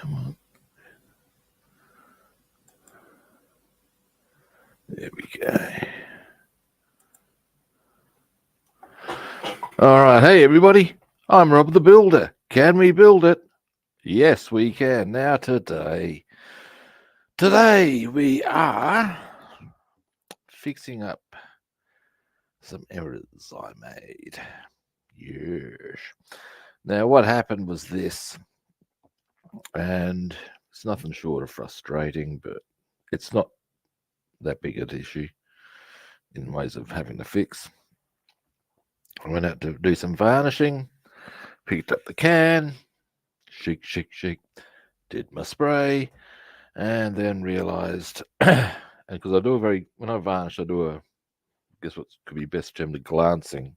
Come on. There we go. All right. Hey, everybody. I'm Rob the Builder. Can we build it? Yes, we can. Now, today we are fixing up some errors I made. Yes. Now, what happened was this, and it's nothing short of frustrating, but it's not that big an issue in ways of having to fix. I went out to do some varnishing, picked up the can, shake, did my spray, and then realized, and because I do when I varnish, I do guess what could be best termed a glancing.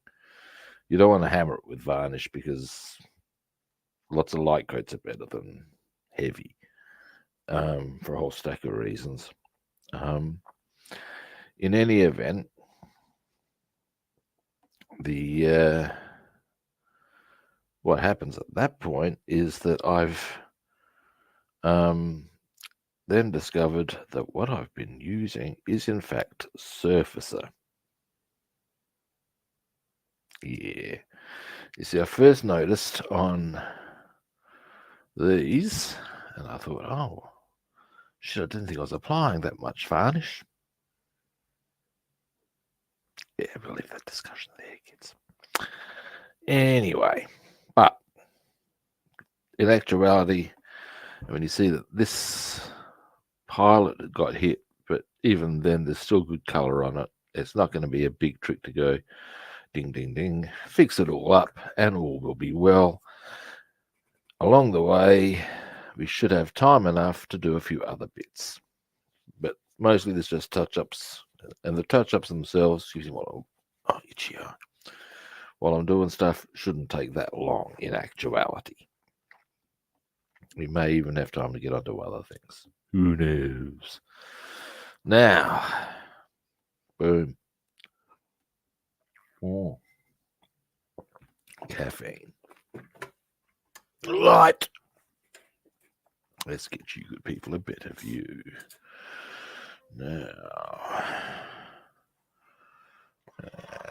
You don't want to hammer it with varnish because lots of light coats are better than heavy for a whole stack of reasons. In any event, what happens at that point is that I've then discovered that what I've been using is in fact surfacer. Yeah. You see, I first noticed on these, and I thought, oh, shit, I didn't think I was applying that much varnish. Yeah, we'll leave that discussion there, kids. Anyway, but in actuality, when you see that this pilot got hit, but even then there's still good color on it, it's not going to be a big trick to go ding, ding, ding, fix it all up, and all will be well. Along the way, we should have time enough to do a few other bits. But mostly there's just touch-ups, and the touch-ups themselves, excuse me, while I'm doing stuff, shouldn't take that long in actuality. We may even have time to get onto other things. Who knows? Now, boom. Oh. Caffeine. Light. Let's get you good people a better view. Now,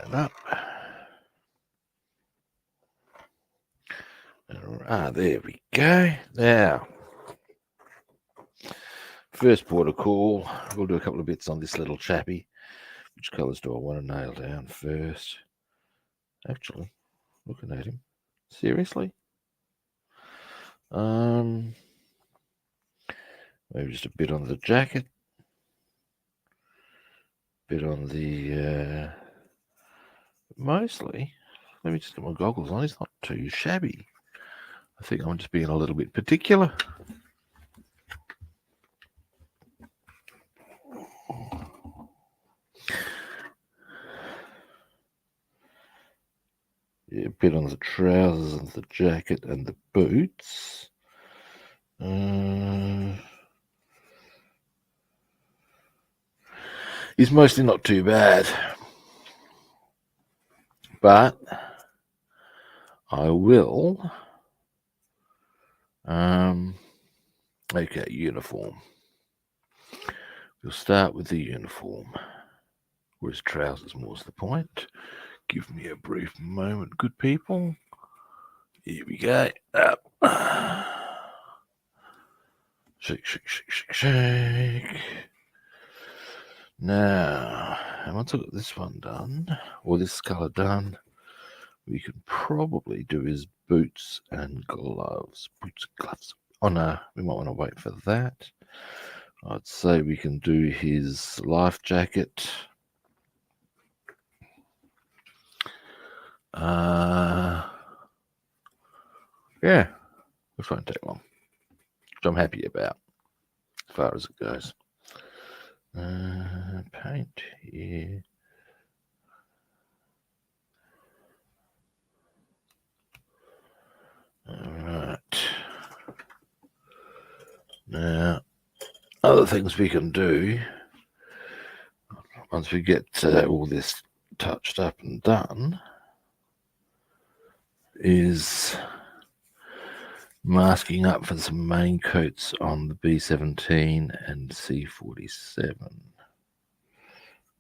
and up. There we go. Now, first port of call, we'll do a couple of bits on this little chappy. Which colours do I want to nail down first? Actually, looking at him. Seriously? Maybe just a bit on the jacket. Bit on the mostly. Let me just get my goggles on. He's not too shabby. I think I'm just being a little bit particular. Yeah, a bit on the trousers and the jacket and the boots. It's mostly not too bad. But I will. Okay, uniform. We'll start with the uniform. Whereas trousers more's the point. Give me a brief moment, good people. Here we go. Up. Shake, shake, shake, shake, shake. Now, once I've got this one done, or this colour done, we can probably do his boots and gloves. Boots and gloves. Oh no, we might want to wait for that. I'd say we can do his life jacket. Yeah, this won't take long, which I'm happy about as far as it goes. Paint here. All right. Now, other things we can do once we get all this touched up and done is masking up for some main coats on the B-17 and C-47.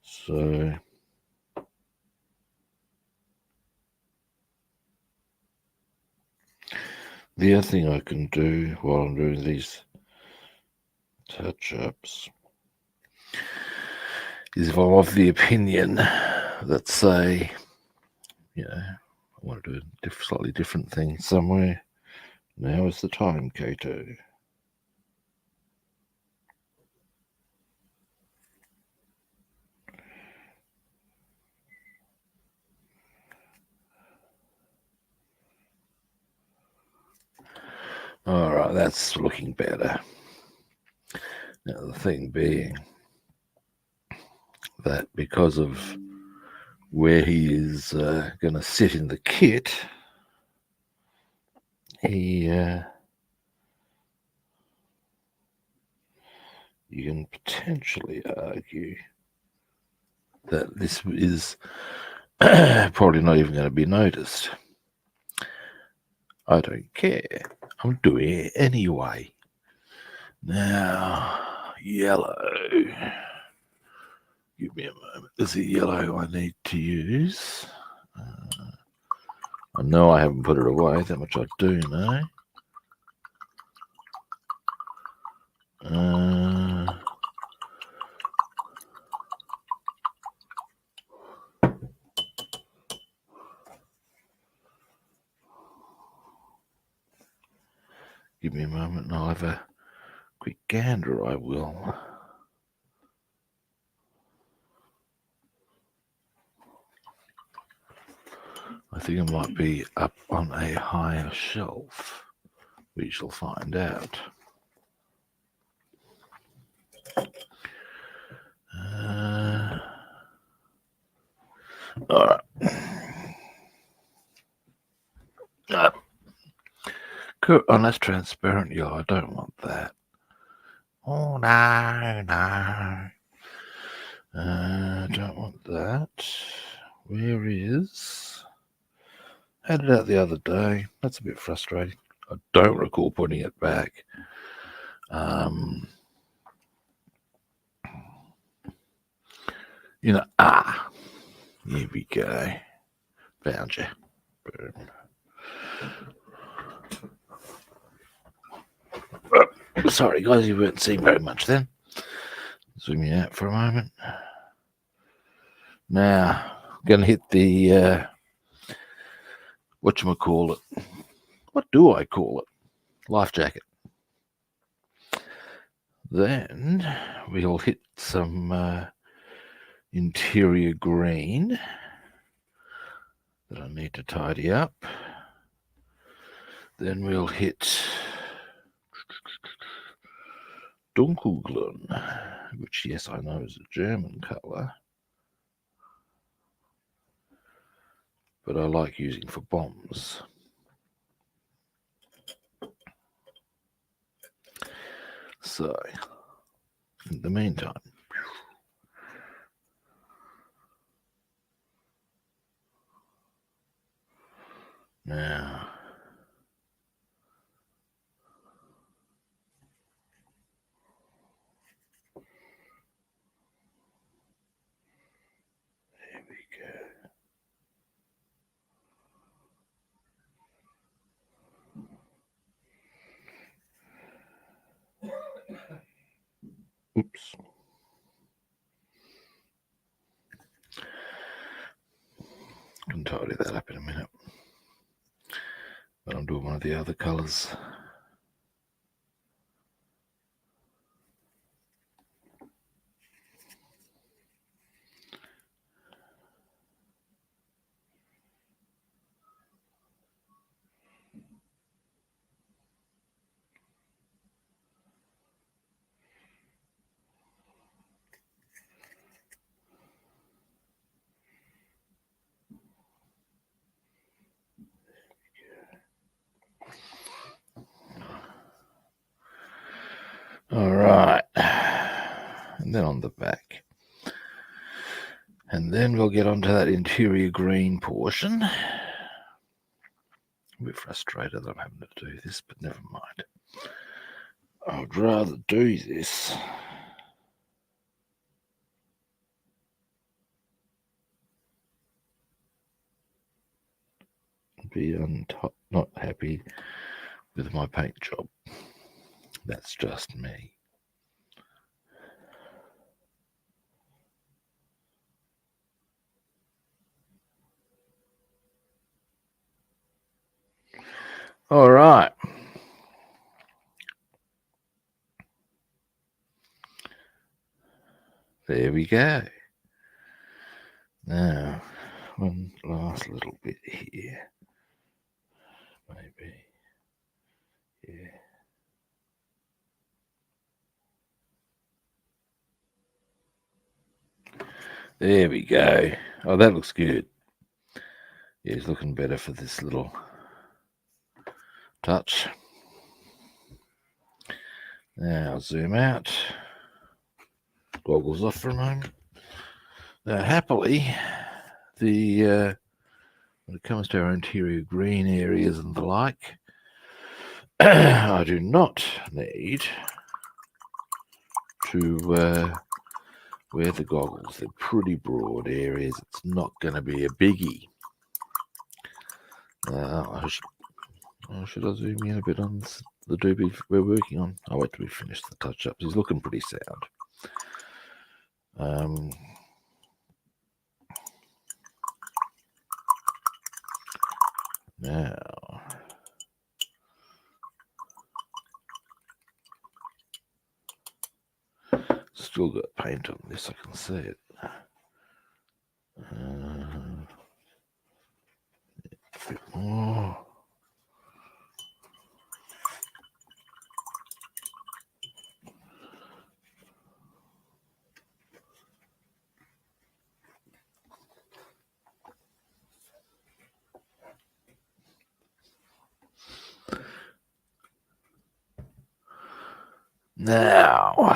So the other thing I can do while I'm doing these touch-ups is, if I'm of the opinion that, say, I want to do a slightly different thing somewhere, now is the time, Kato. All right, that's looking better. Now, the thing being that because of where he is going to sit in the kit, you can potentially argue that this is probably not even going to be noticed. I don't care. I'm doing it anyway. Now, yellow. Give me a moment. There's a yellow I need to use. I know I haven't put it away. That much I do know. Give me a moment and I'll have a quick gander, I will. I think it might be up on a higher shelf. We shall find out. All right. Oh, that's transparent yellow. I don't want that. Oh, no, no. Don't want that. Where is... Had it out the other day. That's a bit frustrating. I don't recall putting it back. Here we go. Found you. Boom. Sorry, guys, you weren't seeing very much then. Zooming out for a moment. Now, going to hit the, whatchamacallit. What do I call it? Life jacket. Then we'll hit some interior green that I need to tidy up. Then we'll hit Dunkelgrün, which, yes, I know is a German colour, but I like using for bombs. So, in the meantime, now, there we go. Oops. Can tidy that up in a minute. But I'm doing one of the other colours. All right, and then on the back, and then we'll get onto that interior green portion, a bit frustrated that I'm having to do this, but never mind. I'd rather do this. Be not happy with my paint job. That's just me. All right. There we go. Now, one last little bit here. Maybe. Yeah. There we go. Oh, that looks good. Yeah, he's looking better for this little touch. Now I'll zoom out. Goggles off for a moment. Now, happily, when it comes to our interior green areas and the like, I do not need to wear the goggles. They're pretty broad areas. It's not going to be a biggie. Should I zoom in a bit on the doobie we're working on? I'll wait till we finish the touch-ups. He's looking pretty sound. Now, still got paint on this, I can see it. A bit more. Now.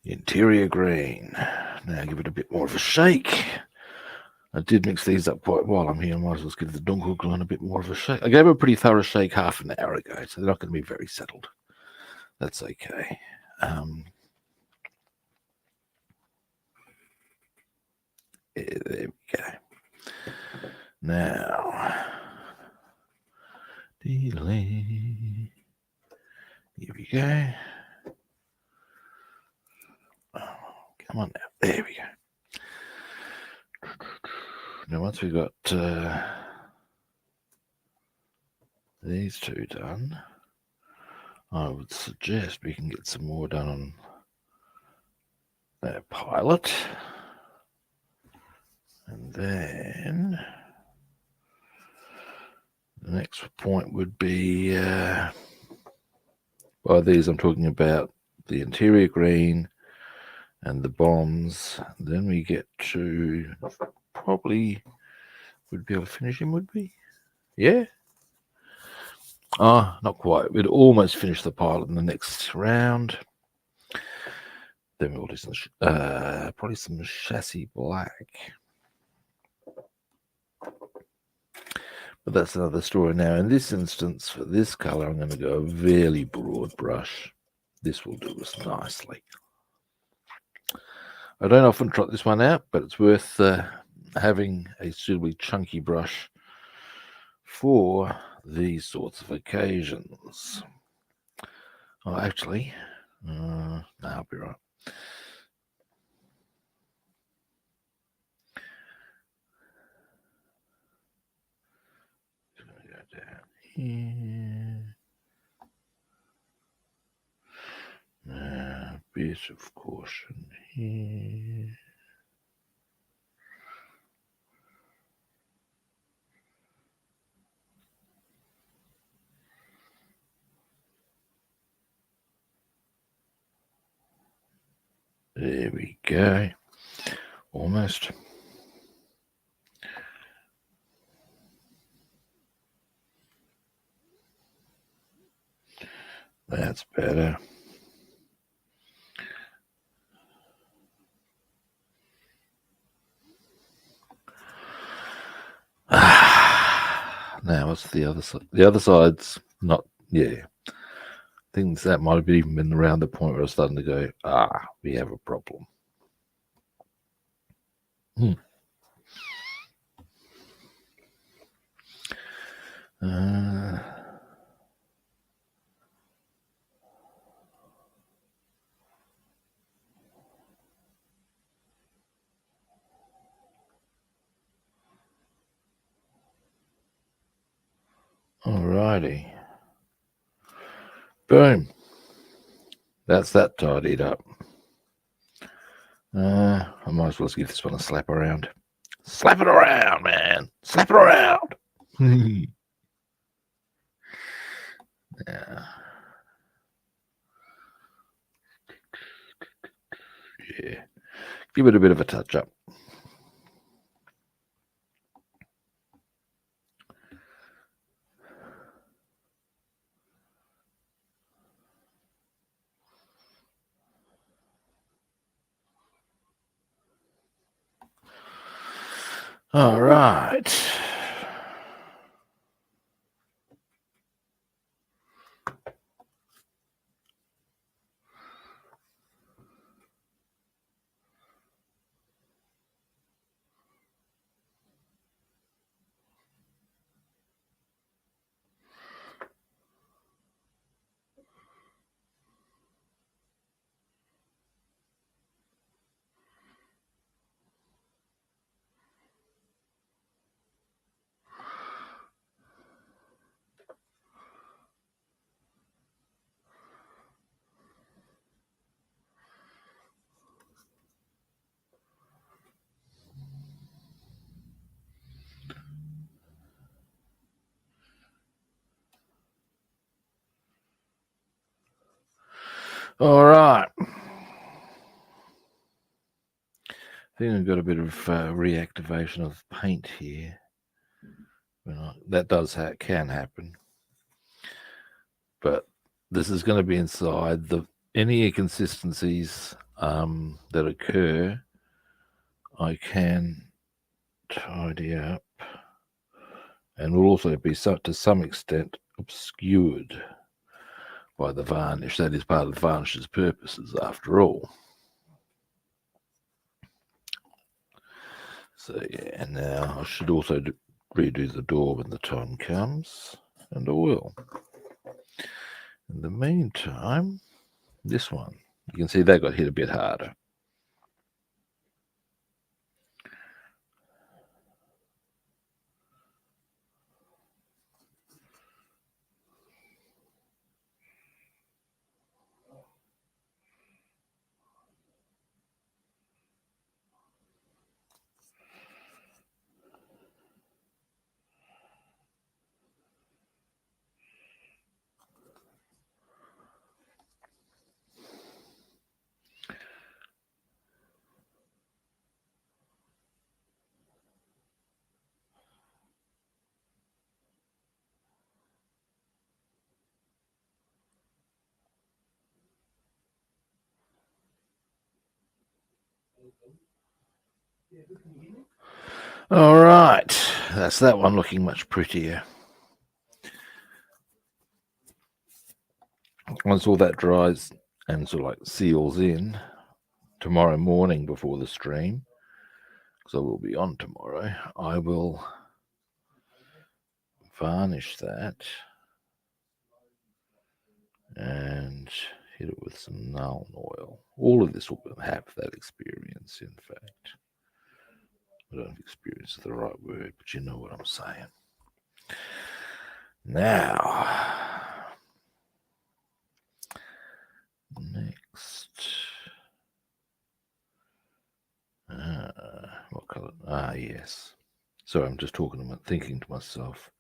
Interior green. Now give it a bit more of a shake. I did mix these up quite well. I'm here. I might as well give the dunkelgrün a bit more of a shake. I gave it a pretty thorough shake half an hour ago, so they're not going to be very settled. That's okay. Yeah, there we go. Now, here we go. Come on now. There we go. Now, once we've got these two done, I would suggest we can get some more done on that pilot. And then the next point would be, by these I'm talking about the interior green and the bombs. Then we get to probably would be able to finish him, would we? Yeah. Not quite. We'd almost finish the pilot in the next round. Then we'll do some probably some chassis black. But that's another story. Now, in this instance, for this color, I'm going to go a really broad brush. This will do us nicely. I don't often trot this one out, but it's worth having a suitably chunky brush for these sorts of occasions. Oh, actually, no, I'll be right. Just going to go down here. A bit of caution here. There we go. Almost. That's better. Now what's the other side? The other side's not, yeah. Things that might have even been around the point where I was starting to go, we have a problem. Alrighty. Boom. That's that tidied up. I might as well give this one a slap around. Slap it around, man. Slap it around. Yeah. Yeah. Give it a bit of a touch up. All right. All right. I think I've got a bit of reactivation of paint here. That can happen. But this is going to be inside. Any inconsistencies that occur, I can tidy up, and will also be to some extent obscured by the varnish. That is part of the varnish's purposes, after all. So yeah, and now I should also redo the door when the time comes, and I will. In the meantime, this one, you can see that got hit a bit harder. All right, that's that one looking much prettier. Once all that dries and sort of like seals in, tomorrow morning before the stream, because I will be on tomorrow, I will varnish that and hit it with some Nuln oil. All of this will have that experience, in fact. I don't know if experience is the right word, but you know what I'm saying. Now, next. What color? Yes. Sorry, I'm just thinking to myself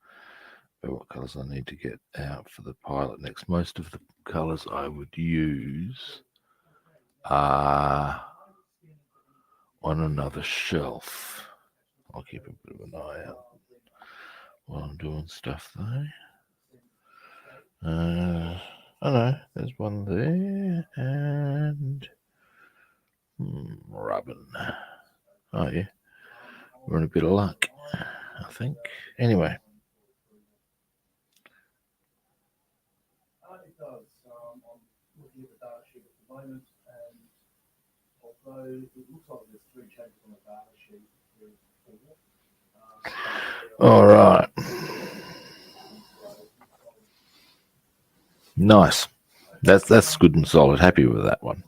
about what colors I need to get out for the pilot next. Most of the colors I would use are on another shelf. I'll keep a bit of an eye out while I'm doing stuff though. Oh no, there's one there and rubbing. Oh yeah, we're in a bit of luck, I think. Anyway. It does. I'm looking at the data sheet at the moment, and although it looks like there's 3 changes on the data sheet, there's 4. All right. Nice. That's good and solid. Happy with that one.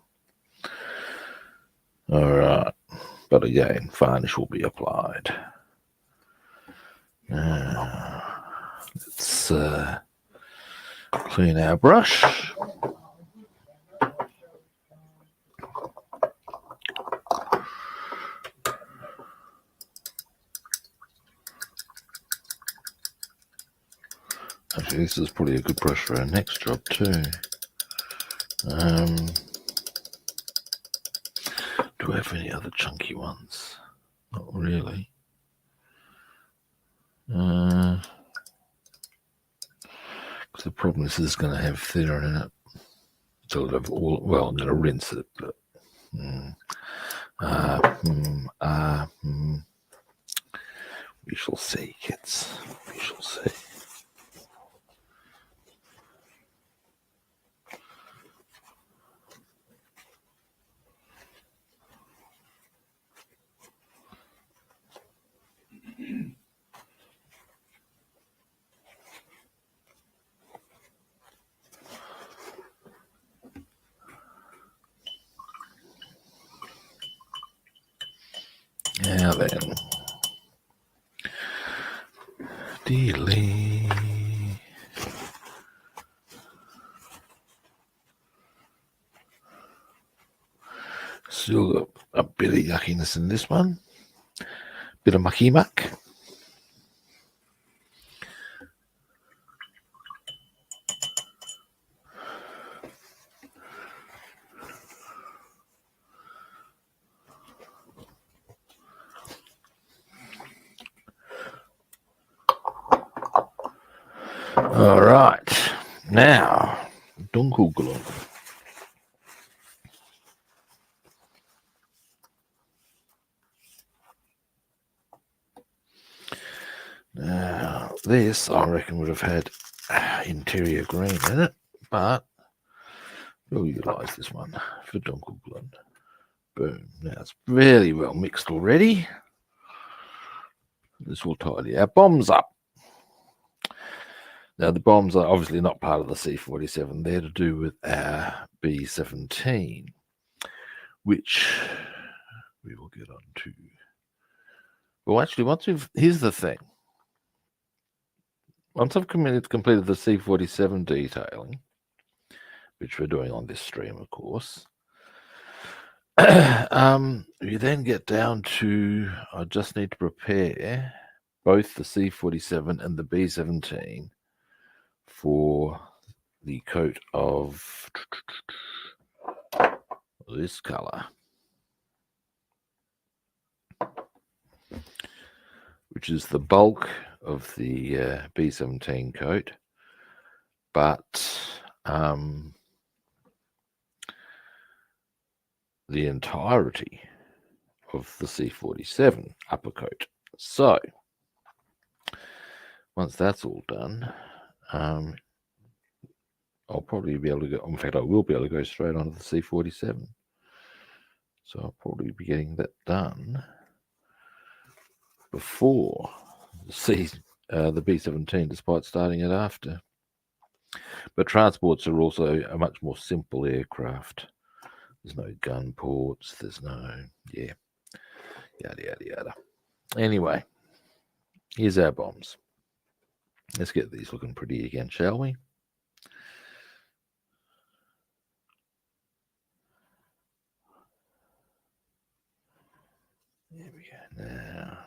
All right. But again, varnish will be applied. Let's clean our brush. Actually, this is probably a good brush for our next job too. Do I have any other chunky ones? Not really. Because the problem is this is going to have thinner in it. So it'll have all, well, I'm going to rinse it, but we shall see, kids. We shall see. Now then, delete. Still got a bit of yuckiness in this one. Bit of mucky muck. All right, now dunkelglum. Now this, I reckon, would have had interior green in it, but we'll utilise this one for dunkelglum. Boom. Now it's really well mixed already. This will tidy our bombs up. Now, the bombs are obviously not part of the C-47. They're to do with our B-17, which we will get on to. Well, actually, here's the thing. Once I've completed the C-47 detailing, which we're doing on this stream, of course, you then get down to, I just need to prepare both the C-47 and the B-17 for the coat of this color, which is the bulk of the B-17 coat, but the entirety of the C-47 upper coat. So once that's all done, I'll probably be able to go, in fact I will be able to go straight onto the C-47. So I'll probably be getting that done before the B-17, despite starting it after. But transports are also a much more simple aircraft. There's no gun ports, there's no, yada, yada, yada. Anyway, here's our bombs. Let's get these looking pretty again, shall we? There we go. Now,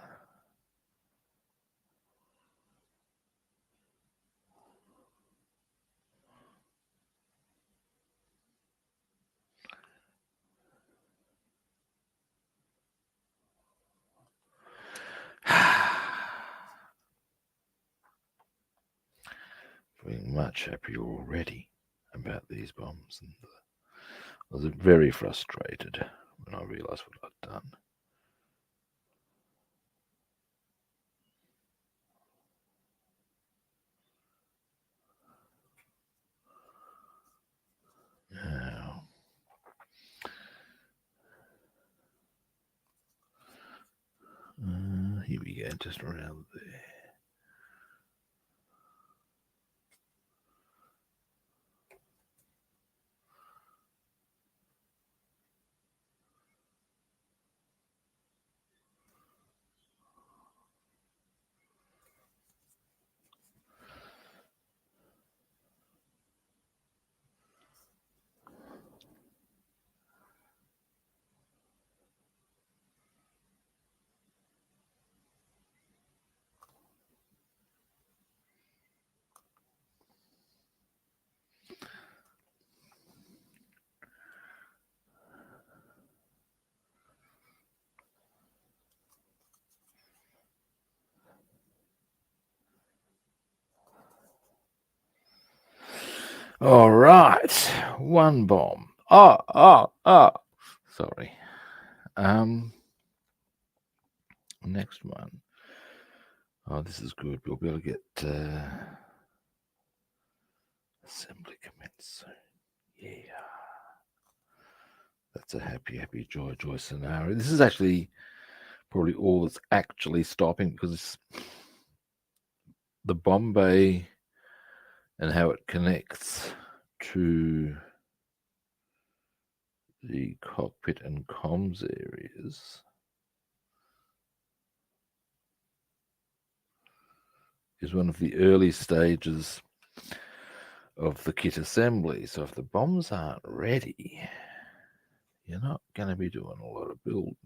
being much happier already about these bombs, and I was very frustrated when I realised what I'd done. Now, here we go, just around there. All right, one bomb. Sorry. Next one. Oh, this is good. We'll be able to get assembly commence soon. Yeah. That's a happy, joy scenario. This is actually probably all that's actually stopping, because the bomb bay and how it connects to the cockpit and comms areas is one of the early stages of the kit assembly. So if the bombs aren't ready, you're not going to be doing a lot of building.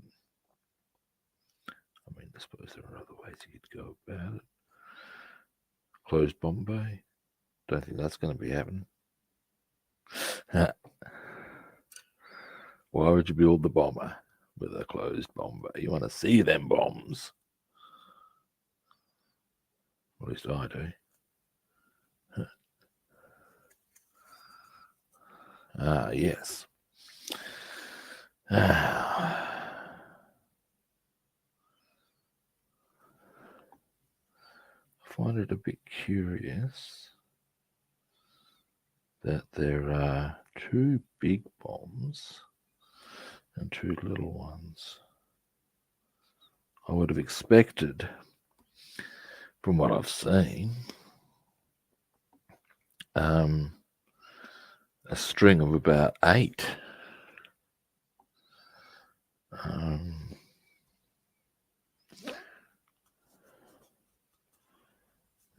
I mean, I suppose there are other ways you could go about it. Closed bomb bay. Don't think that's going to be happening. Why would you build the bomber with a closed bomb bay? You want to see them bombs. At least I do. Yes. I find it a bit curious that there are two big bombs and two little ones. I would have expected, from what I've seen, a string of about 8.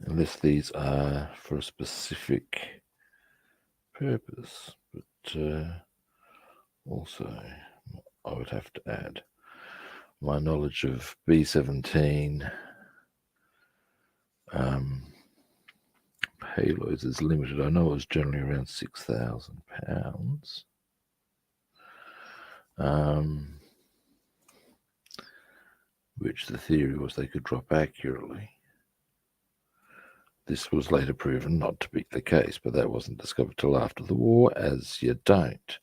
Unless these are for a specific purpose, but also I would have to add my knowledge of B-17 payloads is limited. I know it was generally around 6,000 pounds. Which the theory was they could drop accurately. This was later proven not to be the case, but that wasn't discovered till after the war, as you don't.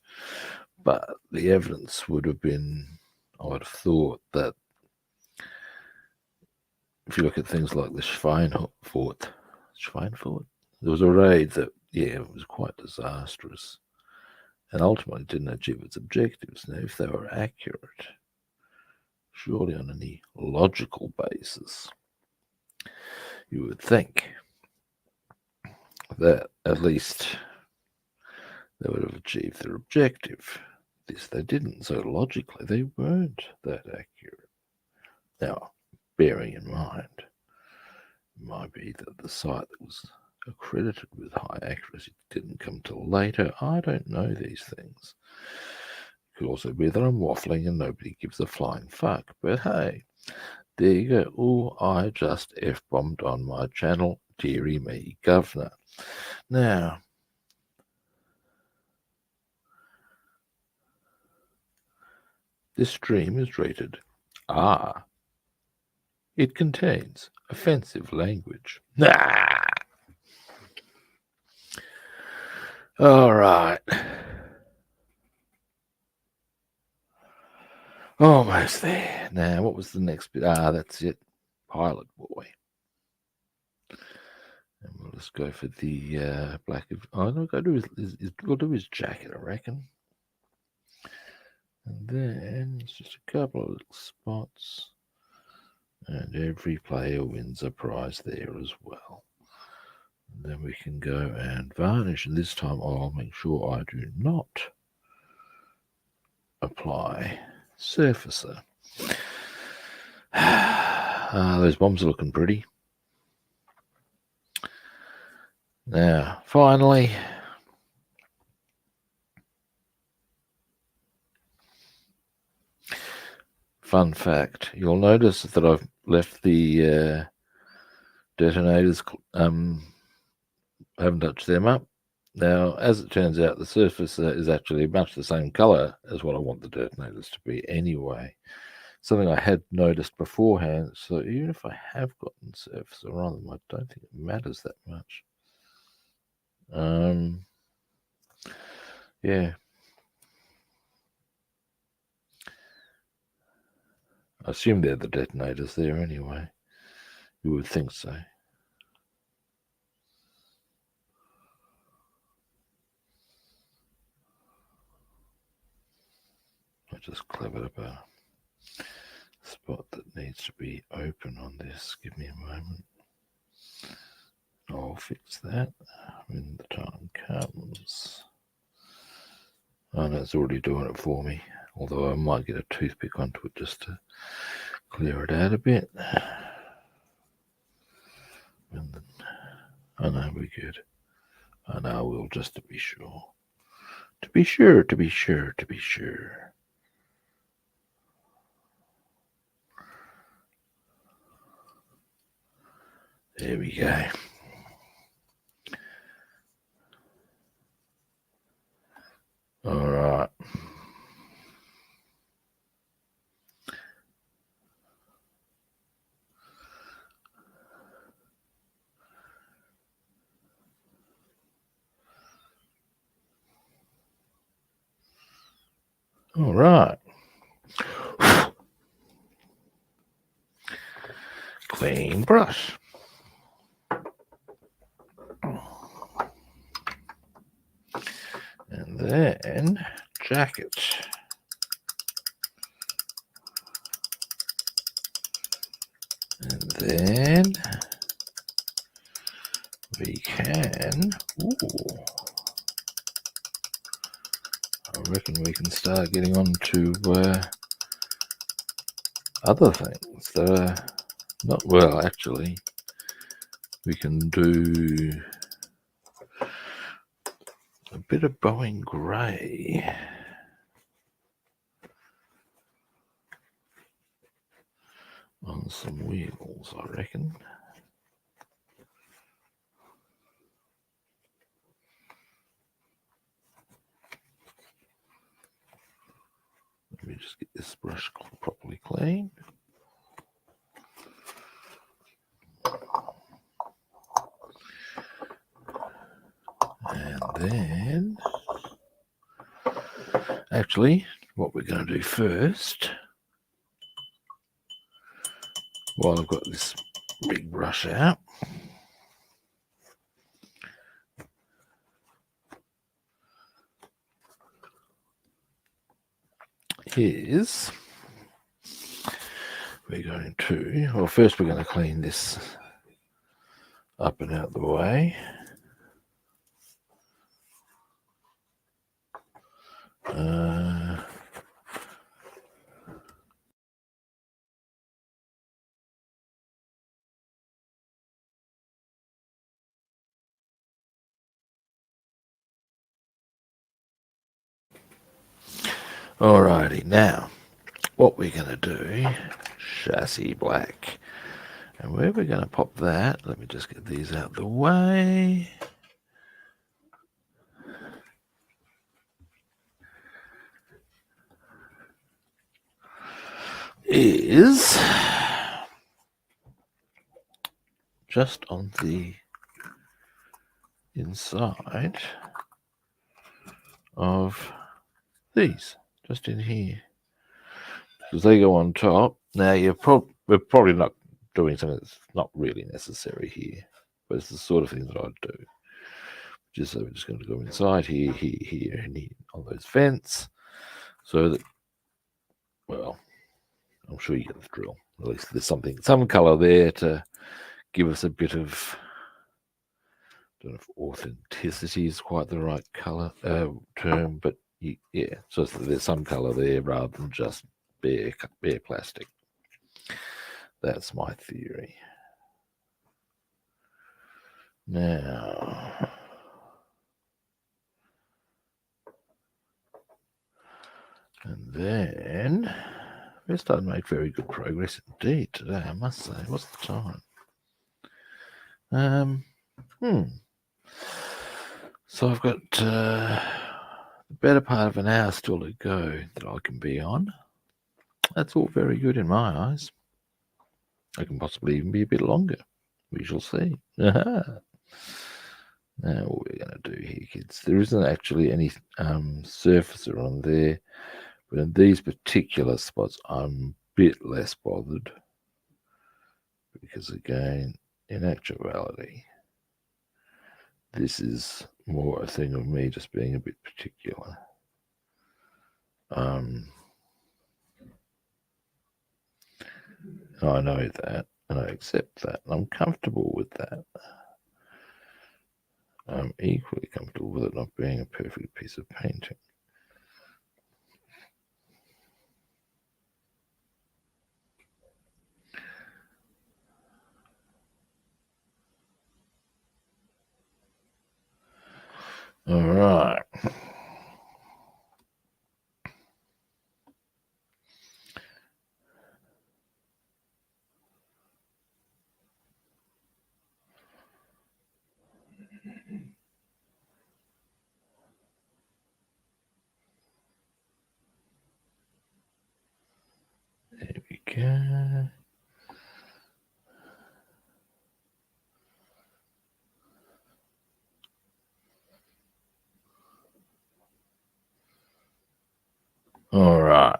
But the evidence would have been, I would have thought, that if you look at things like the Schweinfurt, there was a raid that, it was quite disastrous and ultimately didn't achieve its objectives. Now, if they were accurate, surely on any logical basis, you would think that at least they would have achieved their objective. This they didn't, so logically they weren't that accurate. Now, bearing in mind, it might be that the site that was accredited with high accuracy didn't come till later. I don't know these things. It could also be that I'm waffling and nobody gives a flying fuck. But hey, there you go. Oh, I just F-bombed on my channel. Deary me, governor. Now, this stream is rated R. It contains offensive language. All right. Almost there. Now, what was the next bit? That's it. Pilot boy. And we'll just go for the black. Oh, no, we'll do his jacket, I reckon. And then it's just a couple of little spots. And every player wins a prize there as well. And then we can go and varnish. And this time I'll make sure I do not apply surfacer. Those bombs are looking pretty. Now, finally, fun fact, you'll notice that I've left the detonators, haven't touched them up. Now, as it turns out, the surface is actually much the same color as what I want the detonators to be anyway. Something I had noticed beforehand, so even if I have gotten surface around them, I don't think it matters that much. Yeah. I assume they're the detonators there anyway. You would think so. I just clevered up a spot that needs to be open on this. Give me a moment. I'll fix that when the time comes. Oh no, it's already doing it for me. Although I might get a toothpick onto it just to clear it out a bit. And then, oh no, we're good. Oh no, we'll just to be sure. To be sure, to be sure, to be sure. There we go. All right. All right. Clean brush. And then jacket. And then we can, I reckon we can start getting on to other things that are not, well, actually, we can do a bit of Boeing grey. On some wheels, I reckon. Let me just get this brush properly clean. And then, actually, what we're going to do first, while I've got this big brush out, is we're going to, well, first we're going to clean this up and out the way. Alrighty, now what we're going to do, chassis black. And where we're going to pop that, let me just get these out of the way. Is just on the inside of these just in here, because they go on top. Now we're probably not doing something that's not really necessary here, but it's the sort of thing that I'd do. So we're just going to go inside here, here, and here on those vents, so that, well, I'm sure you get the drill. At least there's some colour there to give us a bit of, I don't know if authenticity is quite the right colour term, but yeah, so there's some colour there rather than just bare plastic. That's my theory. Now, and then we're starting to make very good progress indeed today, I must say. What's the time? So I've got the better part of an hour still to go that I can be on. That's all very good in my eyes. I can possibly even be a bit longer. We shall see. Now, what we're going to do here, kids, there isn't actually any surfacer on there, but in these particular spots, I'm a bit less bothered because, again, in actuality, this is more a thing of me just being a bit particular. I know that, and I accept that, and I'm comfortable with that. I'm equally comfortable with it not being a perfect piece of painting. All right. There we go. All right.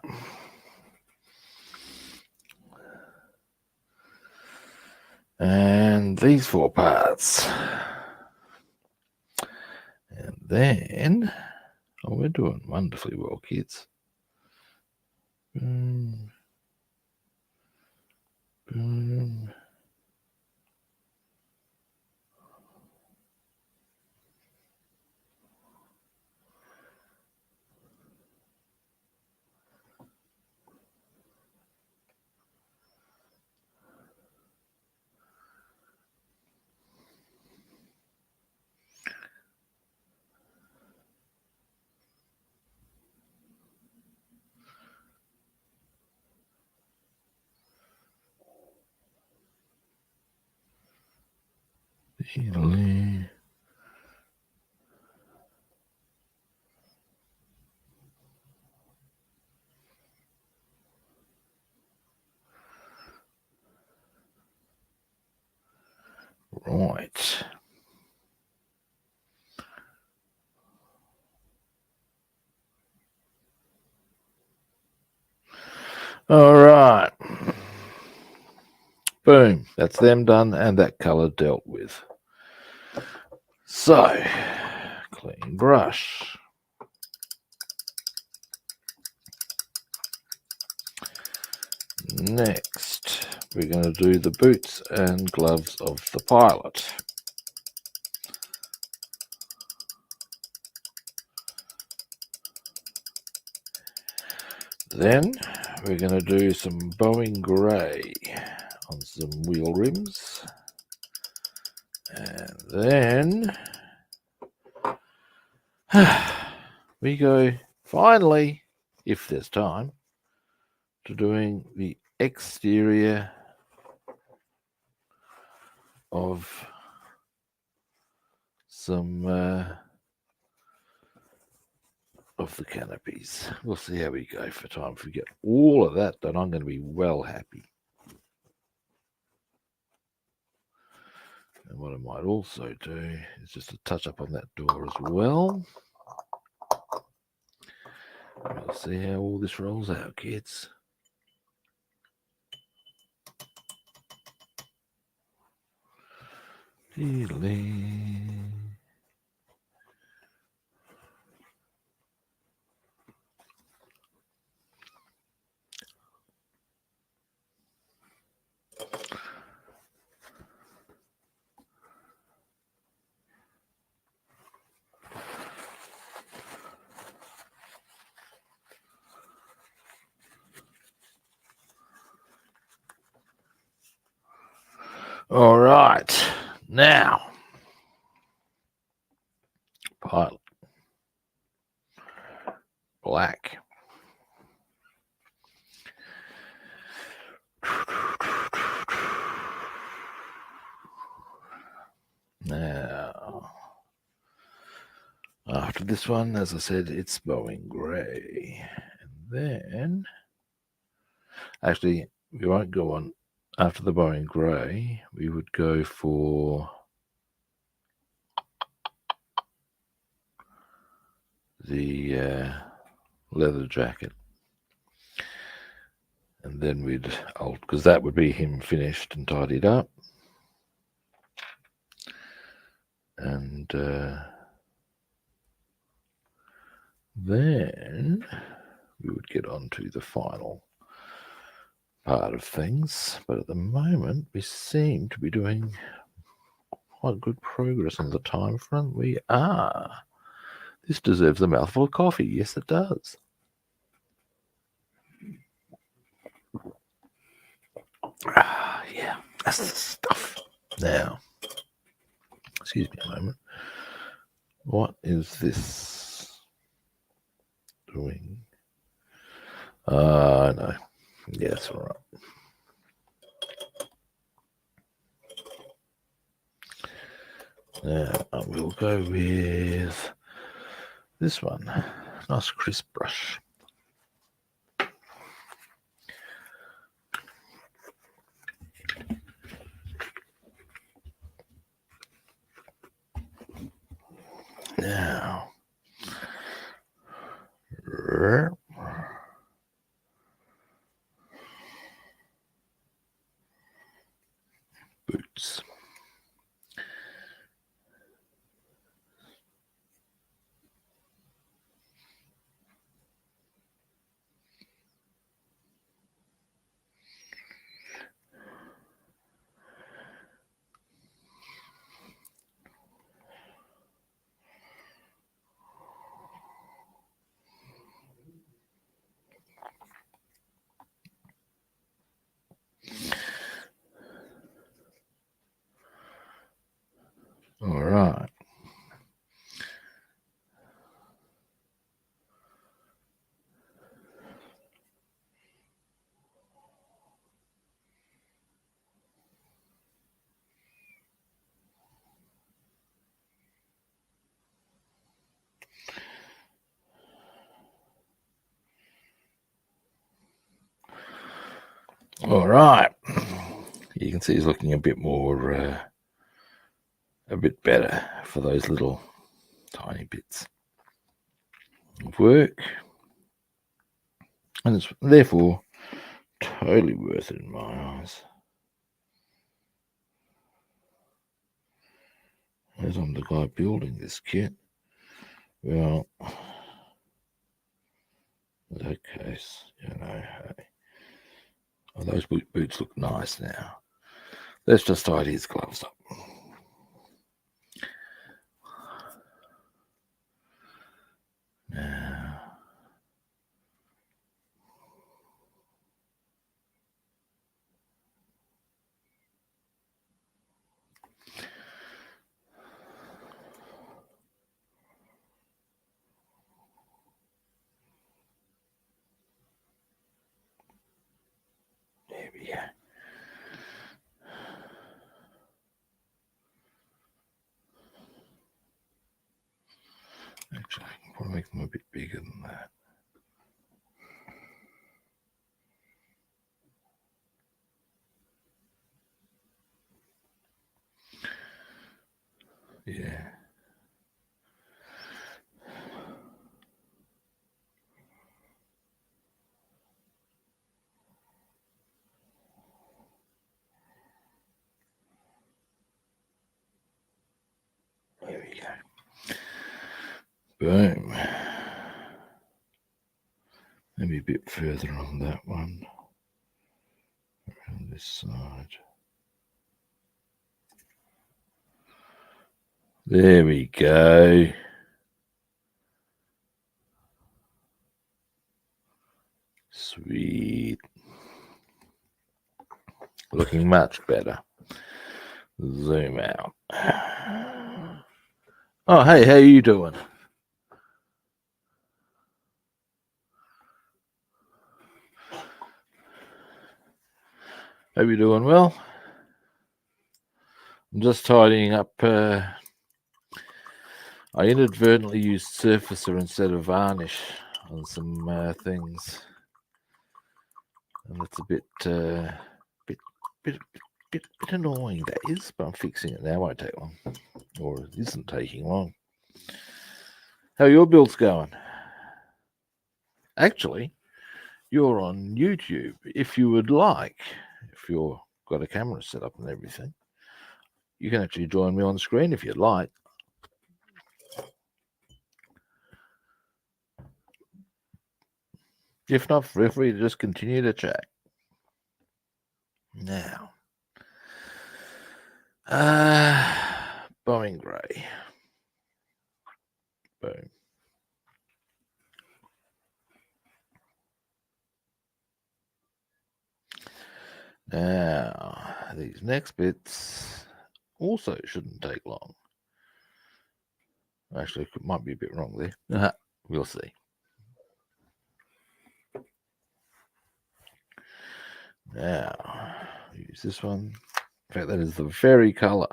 And these 4 parts. And then, oh, we're doing wonderfully well, kids. Boom. Boom. Italeri. Right. All right. Boom. That's them done and that colour dealt with. So, clean brush. Next, we're going to do the boots and gloves of the pilot. Then we're going to do some Boeing grey on some wheel rims. And then we go, finally, if there's time, to doing the exterior of some of the canopies. We'll see how we go for time. If we get all of that done, I'm going to be well happy. And what I might also do is just to touch up on that door as well. We'll see how all this rolls out, kids. Italeri. All right, now pilot black. Now, after this one, as I said, it's Boeing grey, and then actually we won't go on after the Boeing grey. We would go for the leather jacket, and then we'd because that would be him finished and tidied up, and then we would get on to the final part of things. But at the moment, we seem to be doing quite good progress on the time front. We are. This deserves a mouthful of coffee. Yes, it does. Yeah, that's the stuff. Now, excuse me a moment. What is this doing? No. Yes, all right. Now, we'll go with this one. Nice crisp brush. Now, boots. All right. All right. You can see he's looking a bit more, a bit better for those little tiny bits of work. And it's therefore totally worth it in my eyes. As I'm the guy building this kit, well, in that case, hey, oh, those boots look nice now. Let's just tidy his gloves up. Now, there we go. Actually, I can probably make them a bit bigger than that. Yeah. Boom. Maybe a bit further on that one. Around this side. There we go. Sweet. Looking much better. Zoom out. Oh, hey, how you doing? Hope you're doing well. I'm just tidying up. I inadvertently used surfacer instead of varnish on some things, and it's a bit annoying. That is, but I'm fixing it now. Won't take long, or it isn't taking long. How are your builds going? Actually, you're on YouTube. If you would like, if you've got a camera set up and everything, you can actually join me on screen if you'd like. If not, feel free to just continue to chat. Now, Boeing Grey. Boom. Now, these next bits also shouldn't take long. Actually, it might be a bit wrong there. We'll see. Now, use this one. In fact, that is the very color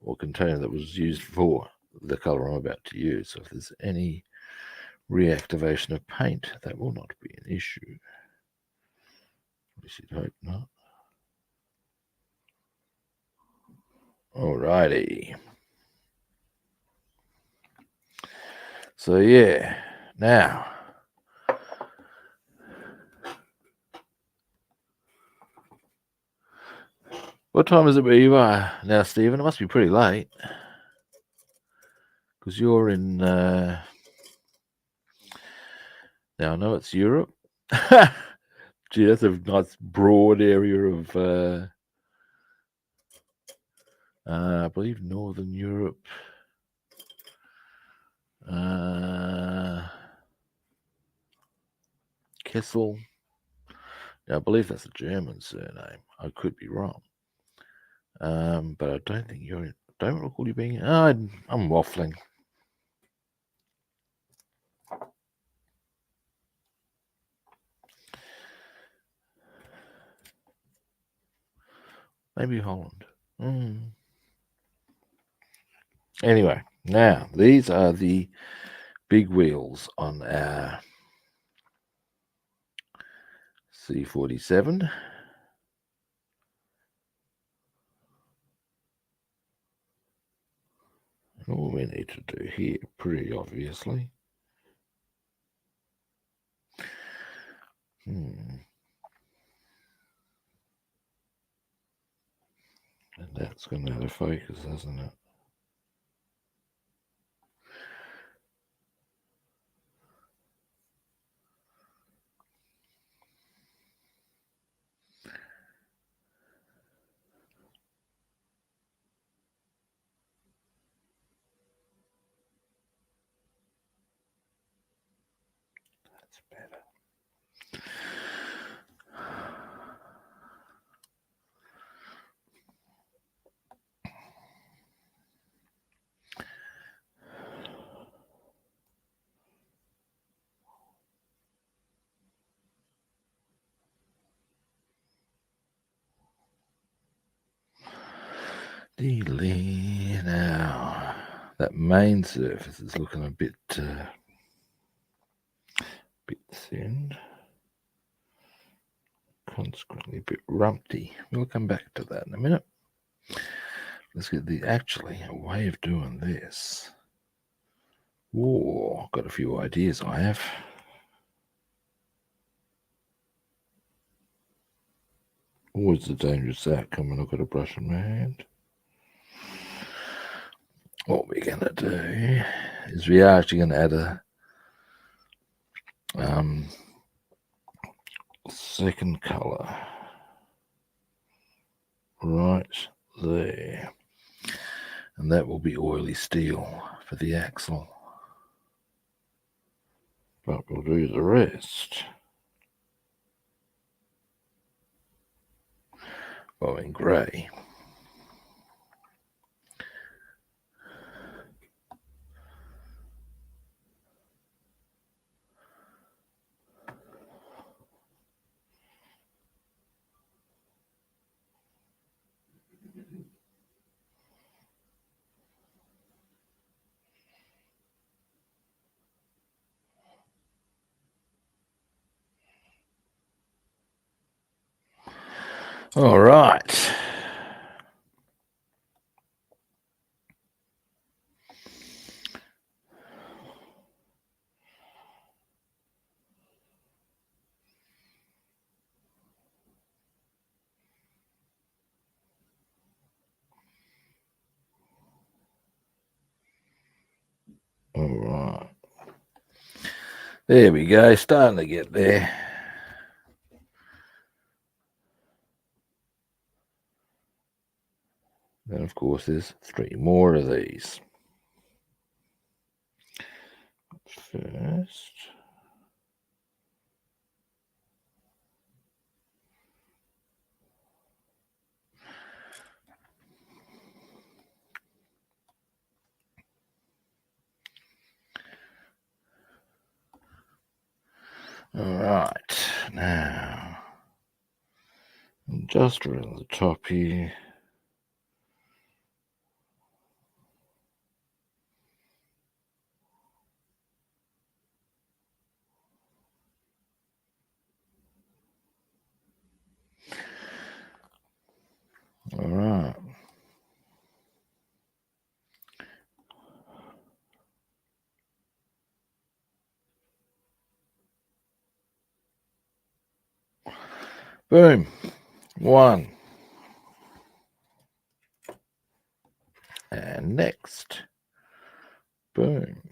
or container that was used for the color I'm about to use. So if there's any reactivation of paint, that will not be an issue. We should hope not. Alrighty. So yeah, now what time is it where you are now, Stephen? It must be pretty late because you're in. Now I know it's Europe. Gee, that's a nice broad area of. I believe Northern Europe. Kessel. Now, I believe that's a German surname. I could be wrong. But I don't think you're in. Don't recall you being. I'm waffling. Maybe Holland. Anyway, now these are the big wheels on our C-47. All we need to do here, pretty obviously. And that's going to have a focus, hasn't it? That's better. Now, that main surface is looking a bit thin, consequently a bit rumpty. We'll come back to that in a minute. Let's get actually a way of doing this. Whoa, got a few ideas I have. Always a dangerous outcome when I've got a brush in my hand. what we're going to do is we are actually going to add a second colour right there, and that will be oily steel for the axle, but we'll do the rest in grey. All right. All right. There we go. Starting to get there. Then, of course, there's 3 more of these. First. All right. Now, just around the top here. All right. Boom. 1. And next. Boom.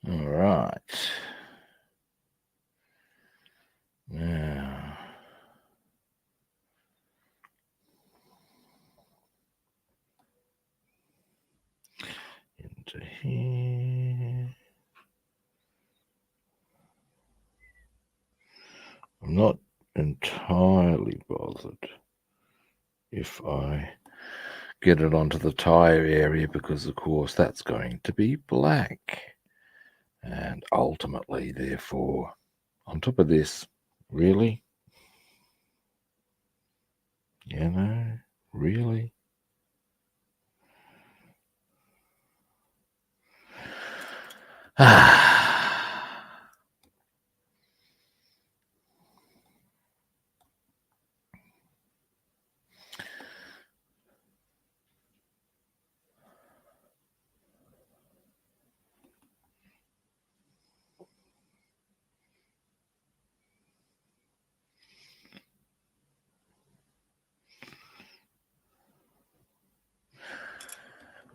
All right. Now, into here. I'm not entirely bothered if I get it onto the tire area, because of course that's going to be black, and ultimately, therefore, on top of this, really, really.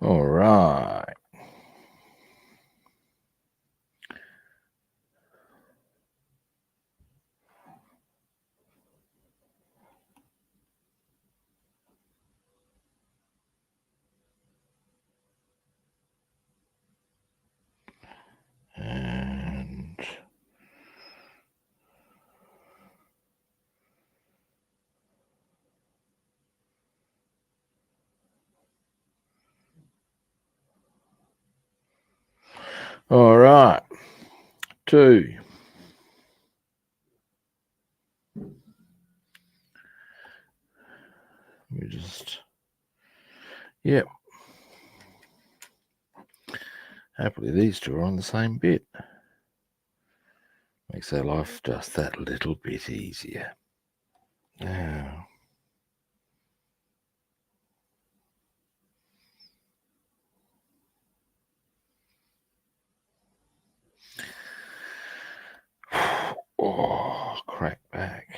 All right. All right. 2. We just, yep. Happily, these 2 are on the same bit. Makes our life just that little bit easier. Now, oh, crack back.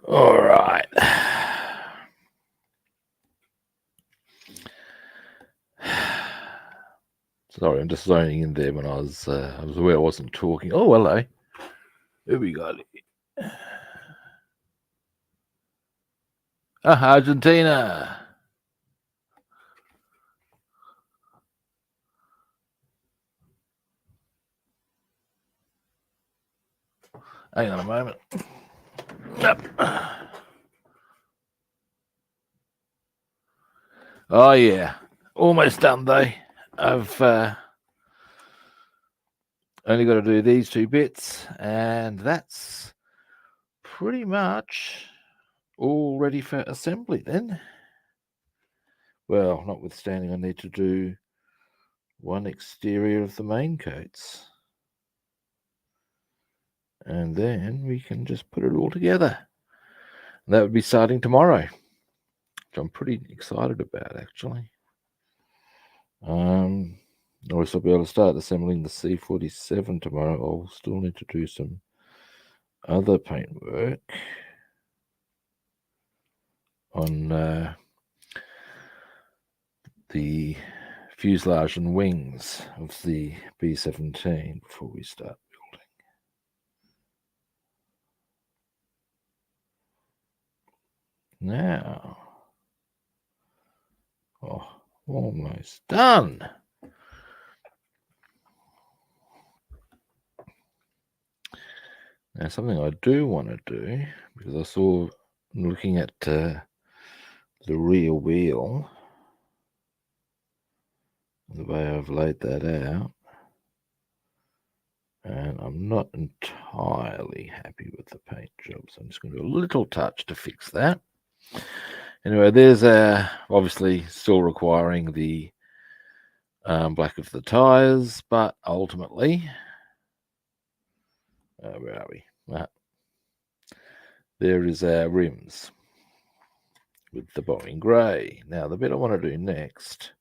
All right. Sorry, I'm just zoning in there when I was aware I wasn't talking. Oh, hello. Who we got? Argentina. Hang on a moment. Yep. Oh, yeah. Almost done, though. I've only got to do these 2 bits, and that's pretty much all ready for assembly then. Well, notwithstanding I need to do 1 exterior of the main coats. And then we can just put it all together. And that would be starting tomorrow, which I'm pretty excited about, actually. Or I'll be able to start assembling the C-47 tomorrow. I'll still need to do some other paint work on the fuselage and wings of the B-17 before we start building. Now, almost done. Now, something I do want to do, because I saw looking at the rear wheel, the way I've laid that out, and I'm not entirely happy with the paint job, so I'm just going to do a little touch to fix that. Anyway, there's obviously still requiring the black of the tires, but ultimately, where are we? There is our rims with the Boeing grey. Now, the bit I want to do next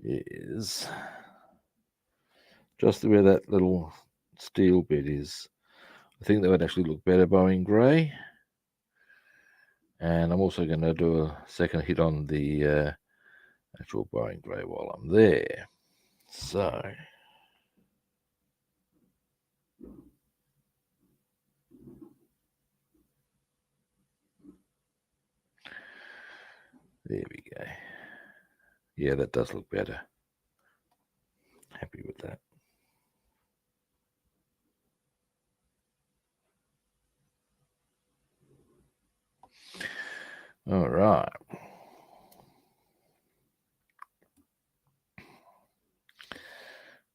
is just where that little steel bit is. I think that would actually look better going grey. And I'm also going to do a second hit on the actual bowing grey while I'm there. So there we go. Yeah, that does look better. Happy with that. All right.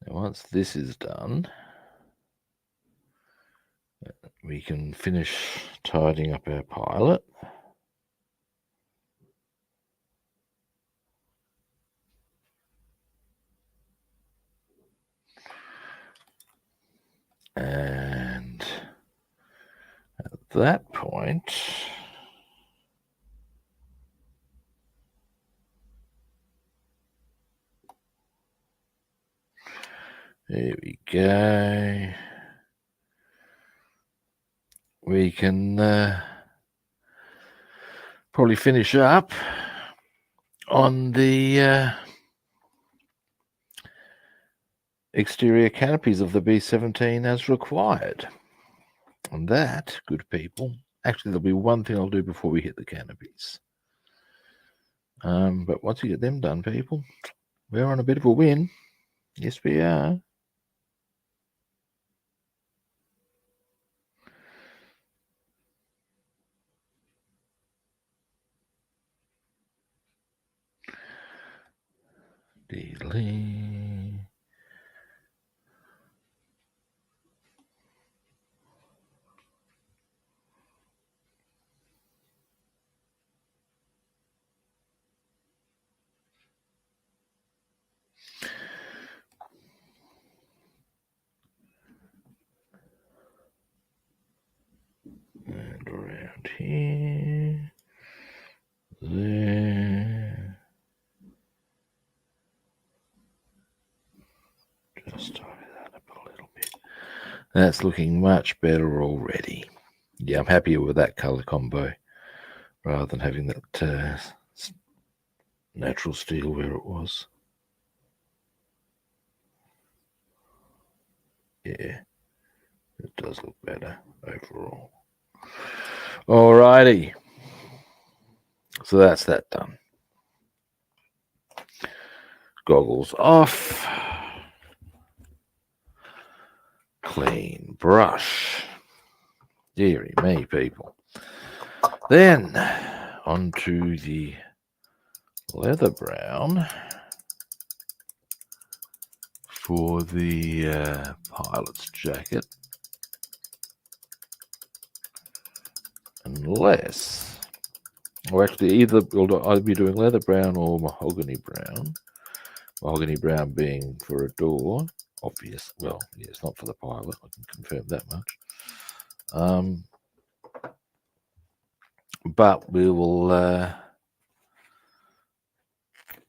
Now, once this is done, we can finish tidying up our pilot. And at that point, there we go. We can probably finish up on the exterior canopies of the B-17 as required. And that, good people, actually there'll be one thing I'll do before we hit the canopies. But once we get them done, people, we're on a bit of a win. Yes, we are. Delete. And around here. There. Just tidy that up a little bit. That's looking much better already. Yeah, I'm happier with that color combo rather than having that natural steel where it was. Yeah, it does look better overall. Alrighty. So that's that done. Goggles off. Clean brush. Deary me, people. Then onto the leather brown for the pilot's jacket. Unless, or actually either I'll be doing leather brown or mahogany brown. Mahogany brown being for a door, obvious. Well, yeah, it's not for the pilot. I can confirm that much. But we will.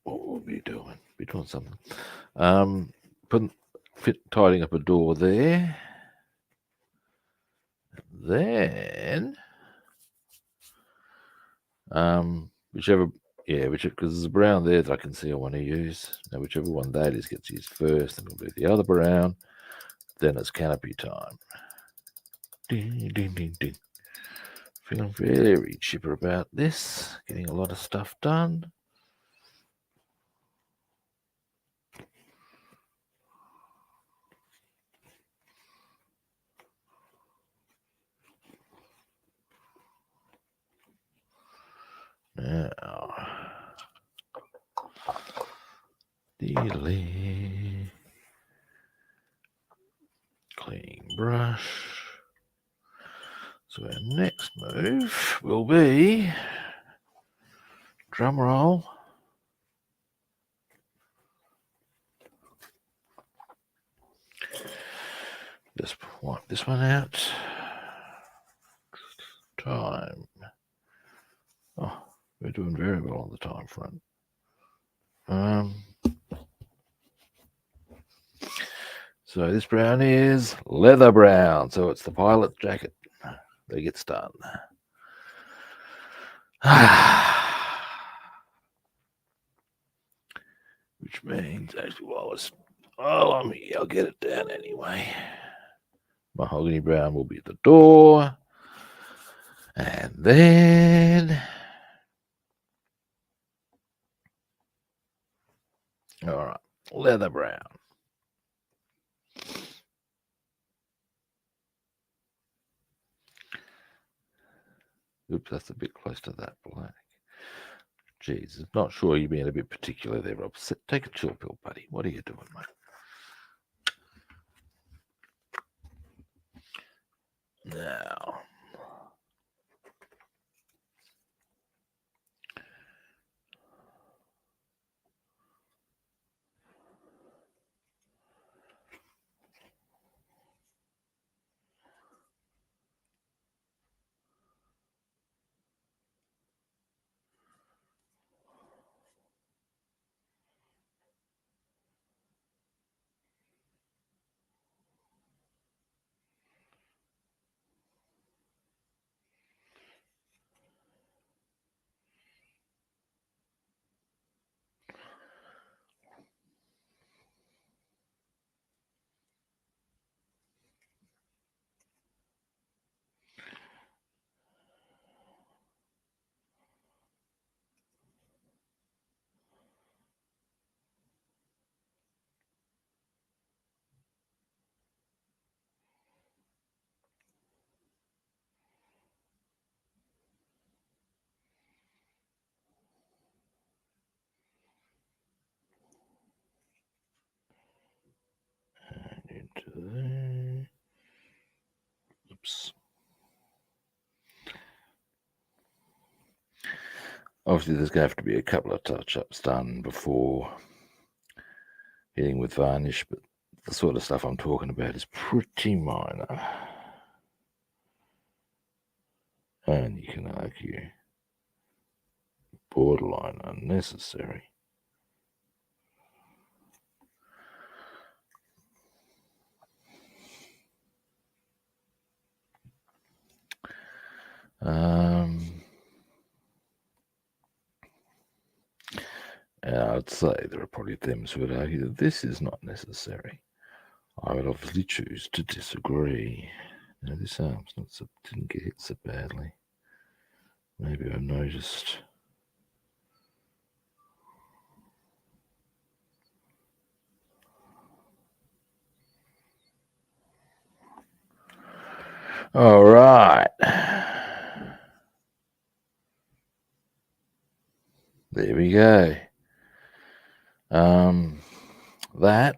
What will we be doing? Be doing something. Tidying up a door there. Then, whichever, because there's a brown there that I can see I want to use. Now, whichever one that is gets used first, then we'll do the other brown. Then it's canopy time. Ding, ding, ding, ding. Feeling very chipper about this. Getting a lot of stuff done. Now, delete, clean brush. So our next move will be, drum roll, just wipe this one out. Time. Oh, we're doing very well on the time front. So this brown is leather brown. So it's the pilot jacket that gets done. Which means, actually, while I'm here, I'll get it down anyway. Mahogany brown will be at the door. And then, all right, leather brown. Oops, that's a bit close to that black. Jesus, not sure you're being a bit particular there, Rob. Take a chill pill, buddy. What are you doing, mate? Now, into there. Oops. Obviously, there's going to have to be a couple of touch-ups done before hitting with varnish, but the sort of stuff I'm talking about is pretty minor. And you can argue borderline unnecessary. I'd say there are probably them who would argue that this is not necessary. I would obviously choose to disagree. Now, this arm's didn't get hit so badly. Maybe I noticed. All right. There we go. That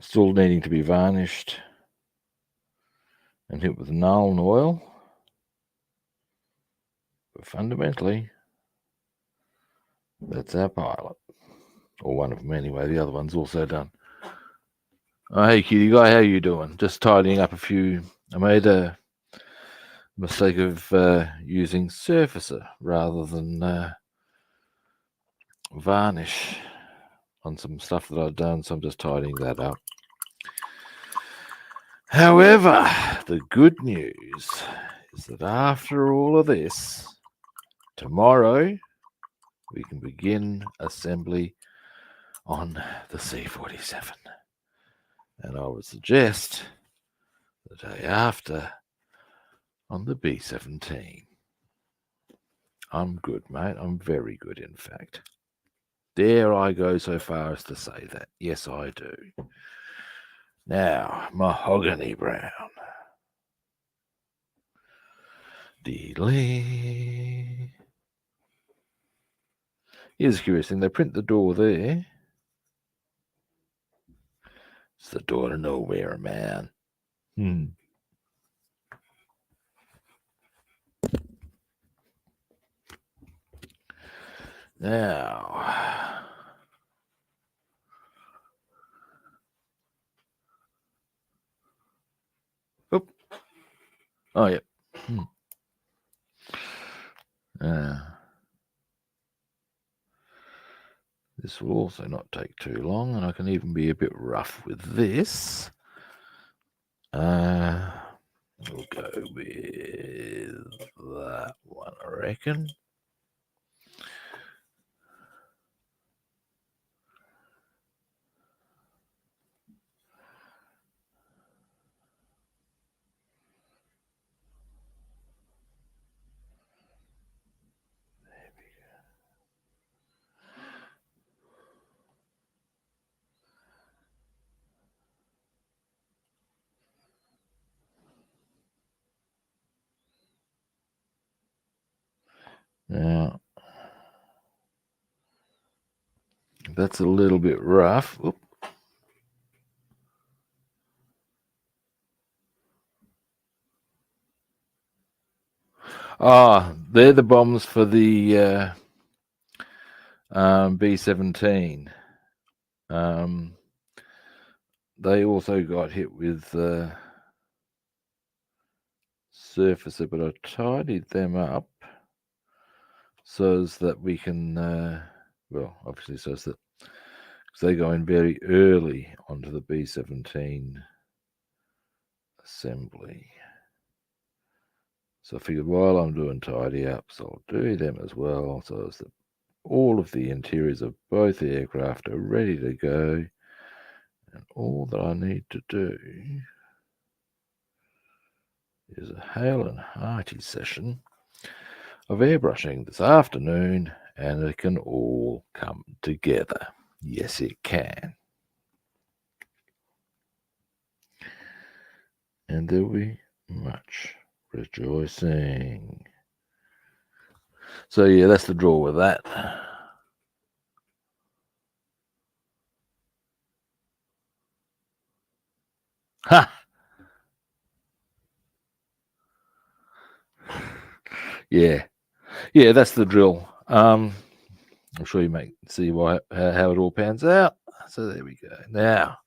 still needing to be varnished and hit with Nuln oil. But fundamentally, that's our pilot. Or one of them anyway. The other one's also done. Oh, hey, cutie guy, how you doing? Just tidying up a few. I made a mistake of using surfacer rather than varnish on some stuff that I've done, so I'm just tidying that up. However, the good news is that after all of this, tomorrow we can begin assembly on the C-47. And I would suggest the day after on the B-17. I'm good, mate. I'm very good, in fact. Dare I go so far as to say that? Yes, I do. Now, mahogany brown. Dealy. Here's a curious thing. They print the door there. It's the door to nowhere, man. Now, oh yeah. This will also not take too long, and I can even be a bit rough with this. We'll go with that one, I reckon. Now, that's a little bit rough. Oop. Ah, they're the bombs for the B-17. They also got hit with surfacer, but I tidied them up so as that we can, well, obviously so as that because they go in very early onto the B-17 assembly. So I figured while I'm doing tidy ups, I'll do them as well, so as that all of the interiors of both aircraft are ready to go. And all that I need to do is a hale and hearty session of airbrushing this afternoon, and it can all come together. Yes, it can. And there'll be much rejoicing. So yeah, that's the draw with that. Ha! Yeah. Yeah, that's the drill. I'm sure you may see how it all pans out. So there we go. Now,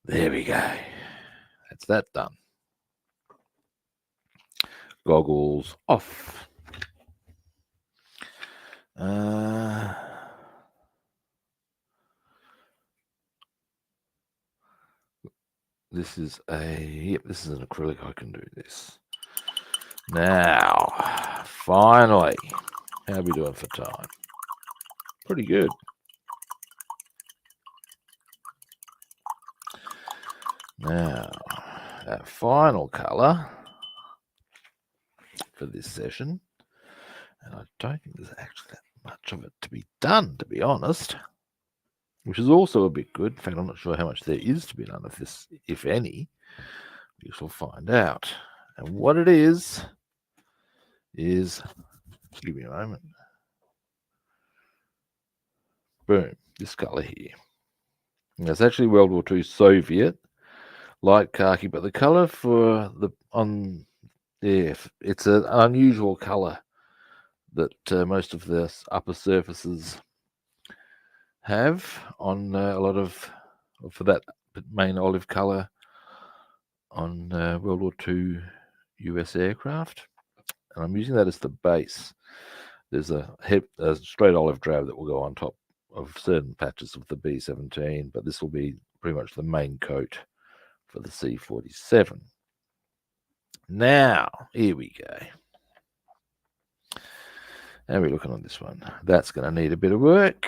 there we go. That's that done. Goggles off. This is this is an acrylic. I can do this. Now, finally, how are we doing for time? Pretty good. Now, that final colour for this session, and I don't think there's actually that much of it to be done, to be honest, which is also a bit good. In fact, I'm not sure how much there is to be done of this, if any. We shall find out. And what it is, give me a moment. Boom, this colour here. And it's actually World War II Soviet light khaki, but the colour for it's an unusual colour that most of the upper surfaces have on a lot of for that main olive colour on World War II US aircraft, and I'm using that as the base. There's a straight olive drab that will go on top of certain patches of the B-17, but this will be pretty much the main coat for the C-47. Now, here we go. How are we looking on this one? That's going to need a bit of work.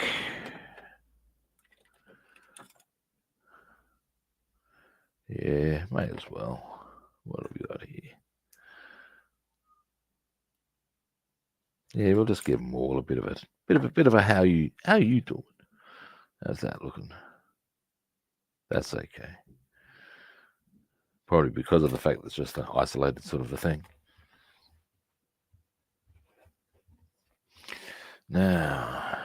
Yeah, may as well. What have we got here? Yeah, we'll just give them all a bit of a how you doing? How's that looking? That's okay. Probably because of the fact that it's just an isolated sort of a thing. Now,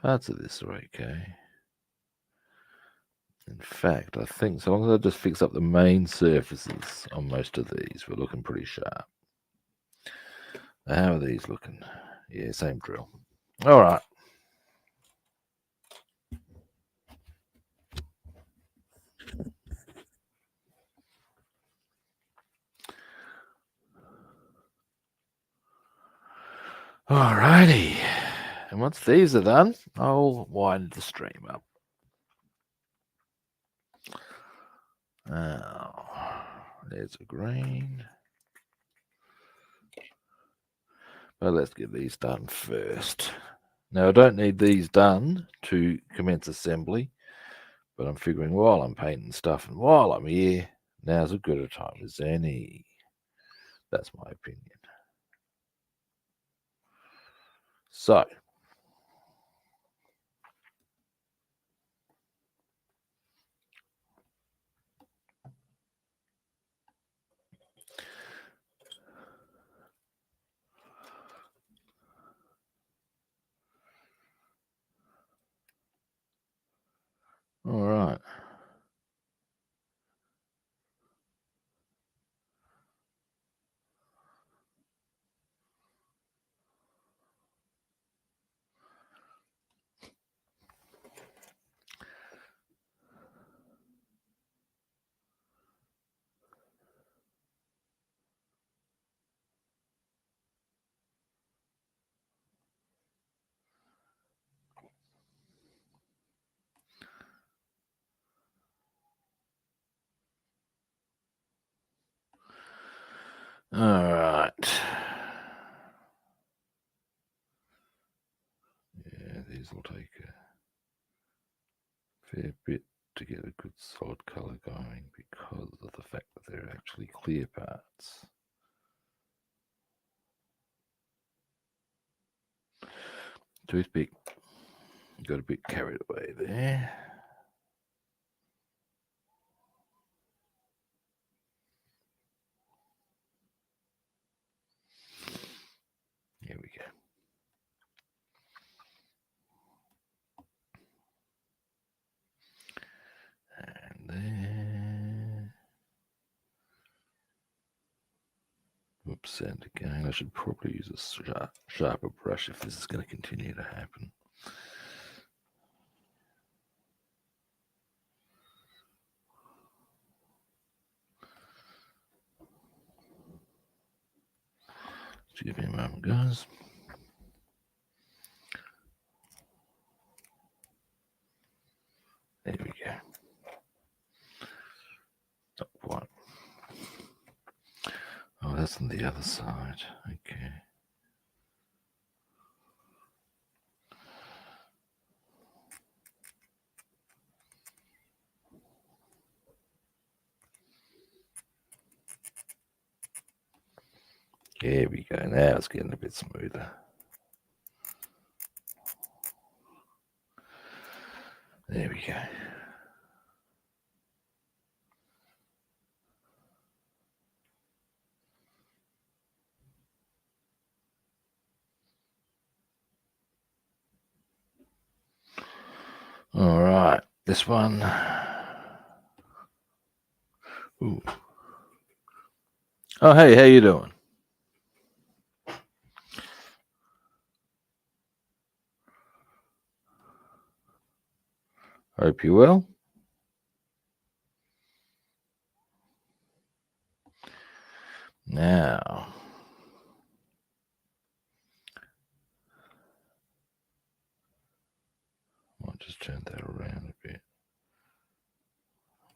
parts of this are okay. In fact, I think so long as I just fix up the main surfaces on most of these, we're looking pretty sharp. Now, how are these looking? Yeah, same drill. All right. All righty. And once these are done, I'll wind the stream up. Now, there's a green. But let's get these done first. Now, I don't need these done to commence assembly, but I'm figuring while I'm painting stuff and while I'm here, now's as good a time as any. That's my opinion. So, all right. All right. Yeah, these will take a fair bit to get a good solid color going because of the fact that they're actually clear parts. Toothpick got a bit carried away there. Here we go. And there. Oops, and again, I should probably use a sharper brush if this is going to continue to happen. Just give me a moment, guys. There we go. Not quite. Oh, that's on the other side. Okay. There we go. Now it's getting a bit smoother. There we go. All right, this one. Ooh. Oh, hey, how you doing? Hope you're well. Now, I'll just turn that around a bit.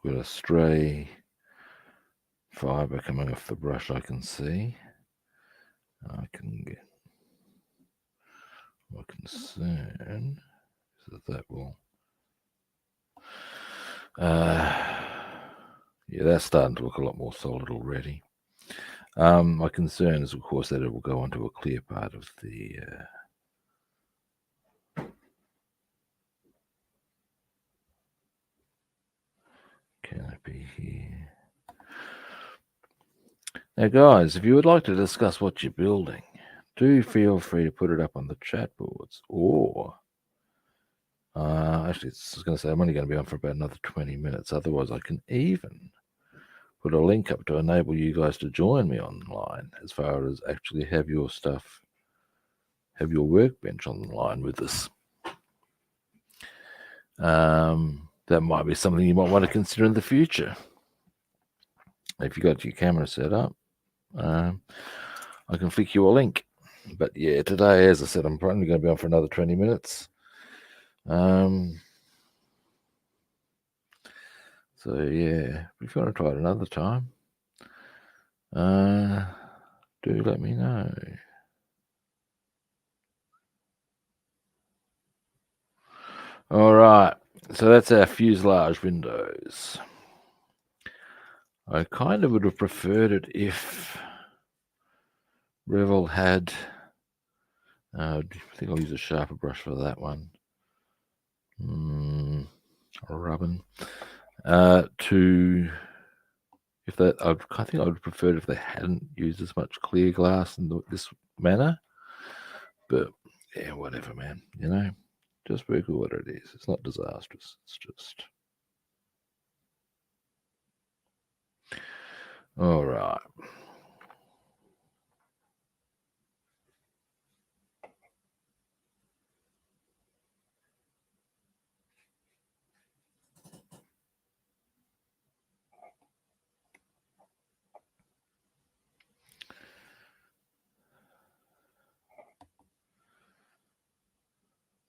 Got a stray fiber coming off the brush I can see. I can get my concern is that will. Yeah, that's starting to look a lot more solid already. My concern is, of course, that it will go onto a clear part of the canopy here. Now, guys, if you would like to discuss what you're building, do feel free to put it up on the chat boards. Or, actually, I was going to say I'm only going to be on for about another 20 minutes. Otherwise, I can even put a link up to enable you guys to join me online as far as actually have your stuff, have your workbench online with us. That might be something you might want to consider in the future. If you got your camera set up, I can flick you a link. But yeah, today, as I said, I'm probably going to be on for another 20 minutes. So yeah, if you want to try it another time, do let me know. All right, so that's our fuselage windows. I kind of would have preferred it if Revel had, I think I'll use a sharper brush for that one. Rubbing. I think I would prefer if they hadn't used as much clear glass in this manner. But yeah, whatever, man. Just work with what it is. It's not disastrous. It's just all right.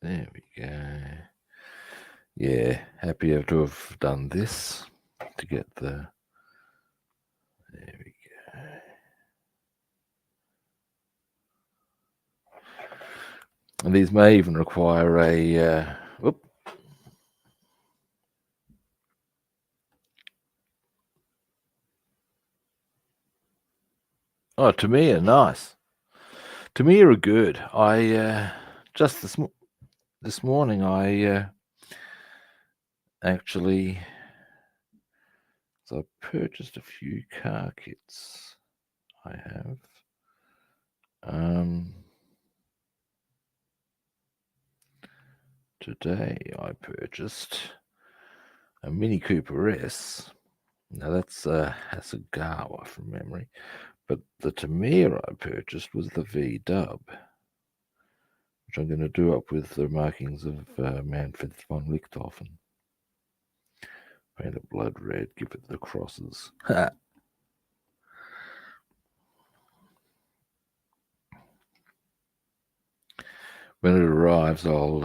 There we go. Yeah, happy to have done this to get the. There we go. And these may even require a. Oh, Tamiya, nice. Tamiya are good. I just this morning I actually. So I purchased a few car kits. I have. Today I purchased a Mini Cooper S. Now that's a Hasegawa from memory, but the Tamiya I purchased was the V-Dub, which I'm going to do up with the markings of Manfred von Richthofen. Paint it blood red, give it the crosses. When it arrives, I'll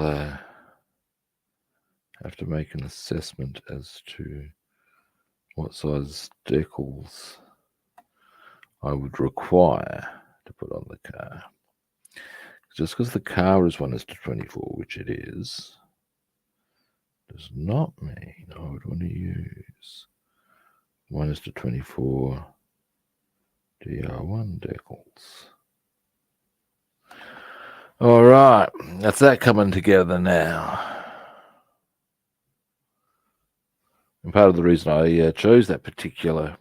have to make an assessment as to what size decals I would require to put on the car. Just because the car is 1:24, which it is, does not mean I would want to use 1:24 DR1 decals. All right, that's that coming together now. And part of the reason I chose that particular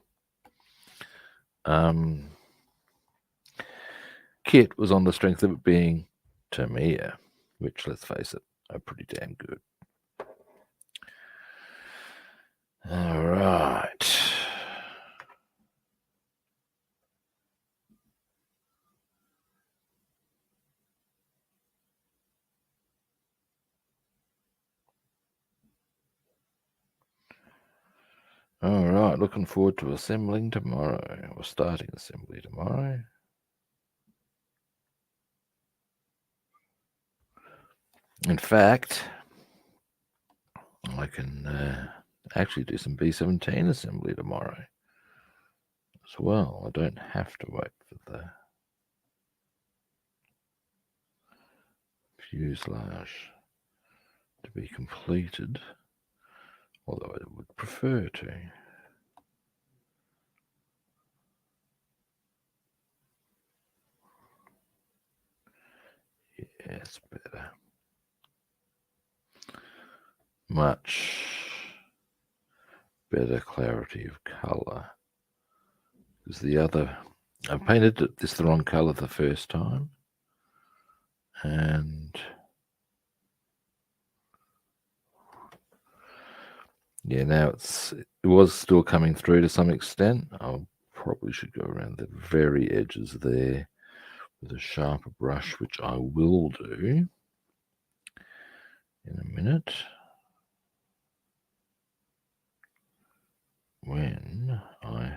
kit was on the strength of it being Tamiya, which, let's face it, are pretty damn good. All right. All right, looking forward to assembling tomorrow, or starting assembly tomorrow. In fact, I can actually do some B-17 assembly tomorrow as well. I don't have to wait for the fuselage to be completed, although I would prefer to. Yes, better. Much better clarity of colour. Because the other, I painted this the wrong colour the first time, and yeah, now it was still coming through to some extent. I probably should go around the very edges there with a sharper brush, which I will do in a minute when I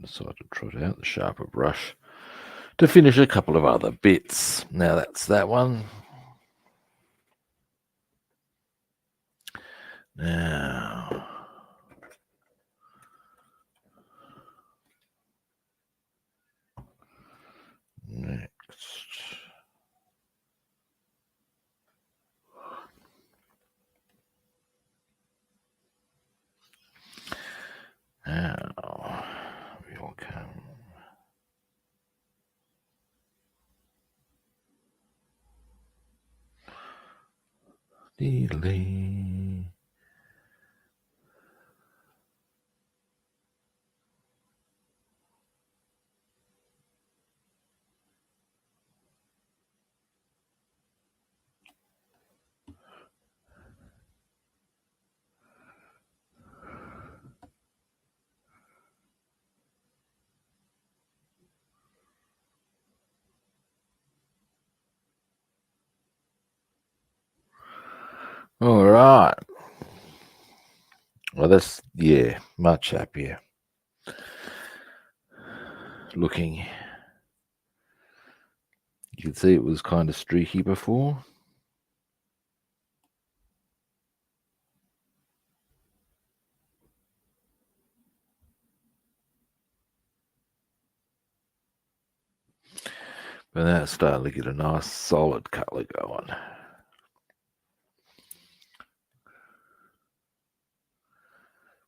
decide to trot out the sharper brush. to finish a couple of other bits. Now that's that one. Now, next. Now, we will come. Italeri. All right. Well, that's, yeah, much happier looking. You can see it was kind of streaky before. But now it's starting to get a nice solid colour going.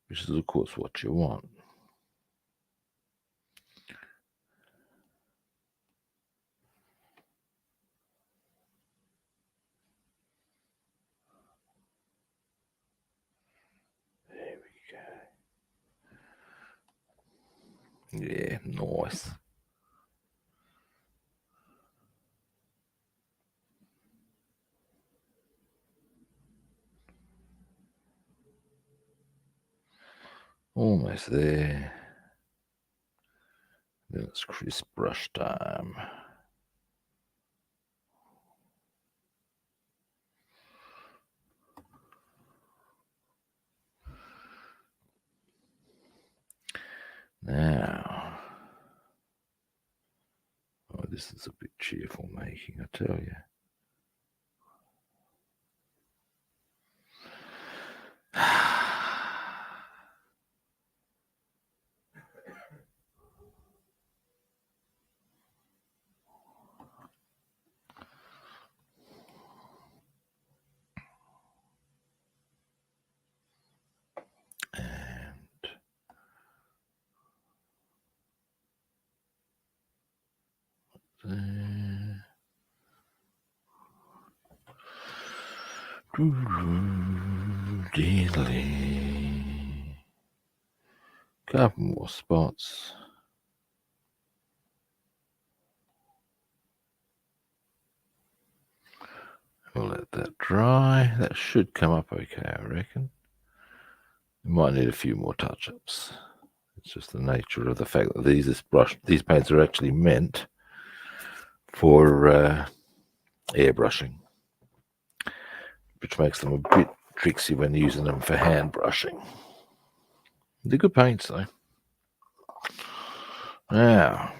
Which is, of course, what you want. There we go. Yeah, nice. Almost there. Then it's crisp brush time. Now, oh, this is a bit cheerful making, I tell you. Couple more spots. We'll let that dry. That should come up okay, I reckon. We might need a few more touch-ups. It's just the nature of the fact that these paints are actually meant for airbrushing, which makes them a bit tricksy when using them for hand brushing. They're good paints though. Now,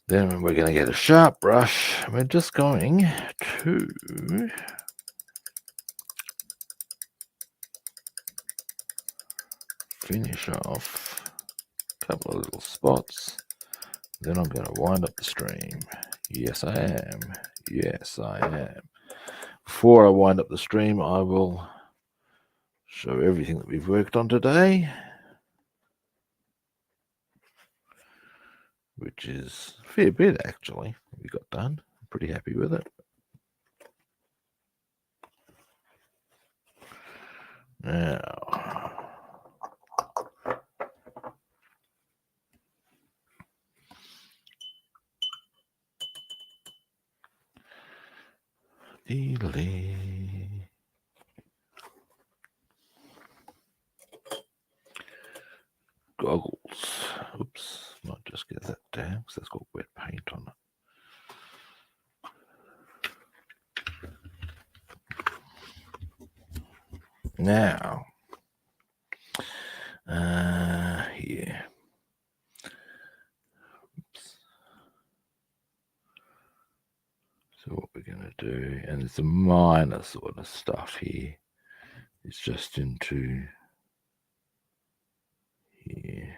then we're going to get a sharp brush. We're just going to finish off a couple of little spots. Then I'm going to wind up the stream. Yes, I am. Yes, I am. Before I wind up the stream, I will show everything that we've worked on today, which is a fair bit actually we got done. I'm pretty happy with it. Now, goggles. Oops, might just get that down because that's got wet paint on it. Now, here. do, and it's a minor sort of stuff here. It's just into here.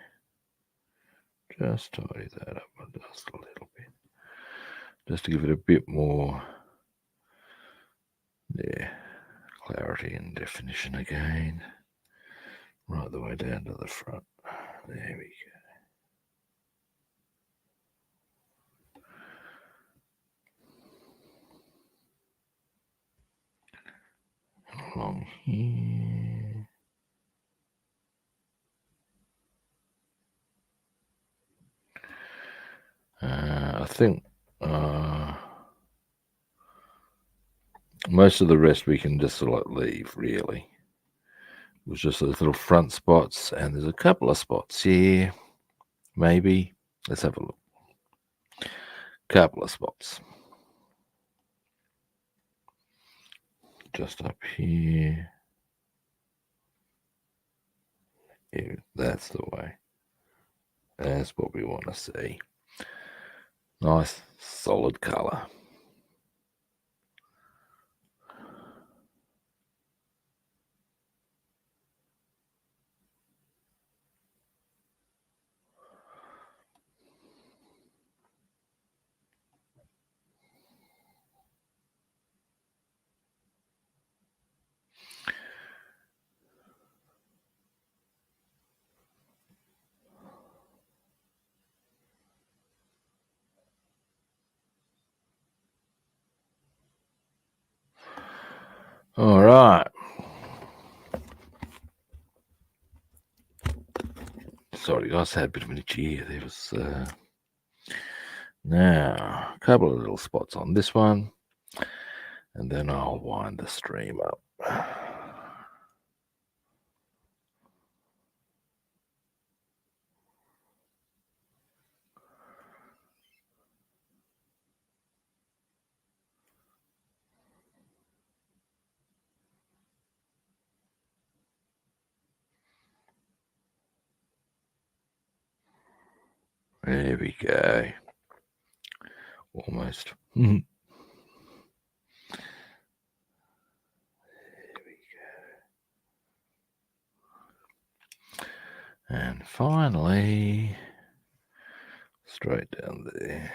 Just tidy that up just a little bit, just to give it a bit more, clarity and definition again, right the way down to the front. There we go. Along here. I think most of the rest we can just sort of leave, really. It was just those little front spots, and there's a couple of spots here, maybe. Let's have a look. Couple of spots. Just up here. Yeah, that's the way. That's what we want to see. Nice, solid colour. All right. Sorry, guys, I had a bit of an itchy ear. There was now a couple of little spots on this one, and then I'll wind the stream up. There we go. Almost. There we go. And finally, straight down there.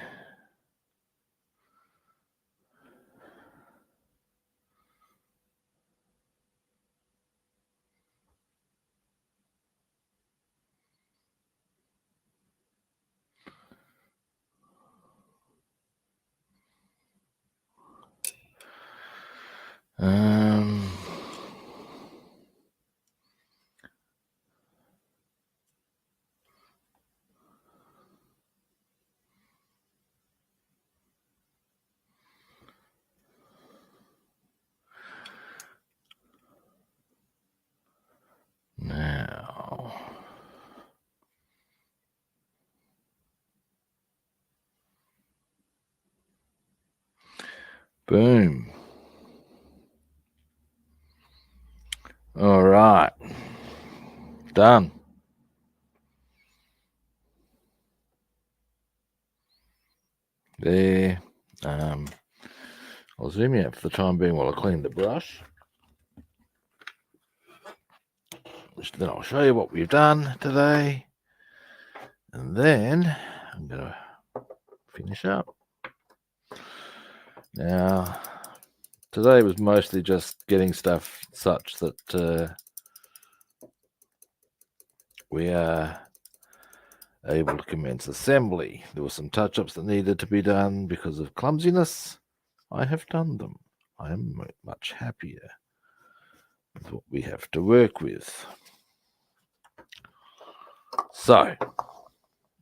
Now, boom. All right. Done. There. I'll zoom you out for the time being while I clean the brush. Then I'll show you what we've done today. And then I'm going to finish up. Now, today was mostly just getting stuff such that we are able to commence assembly. There were some touch-ups that needed to be done because of clumsiness. I have done them. I am much happier with what we have to work with. So,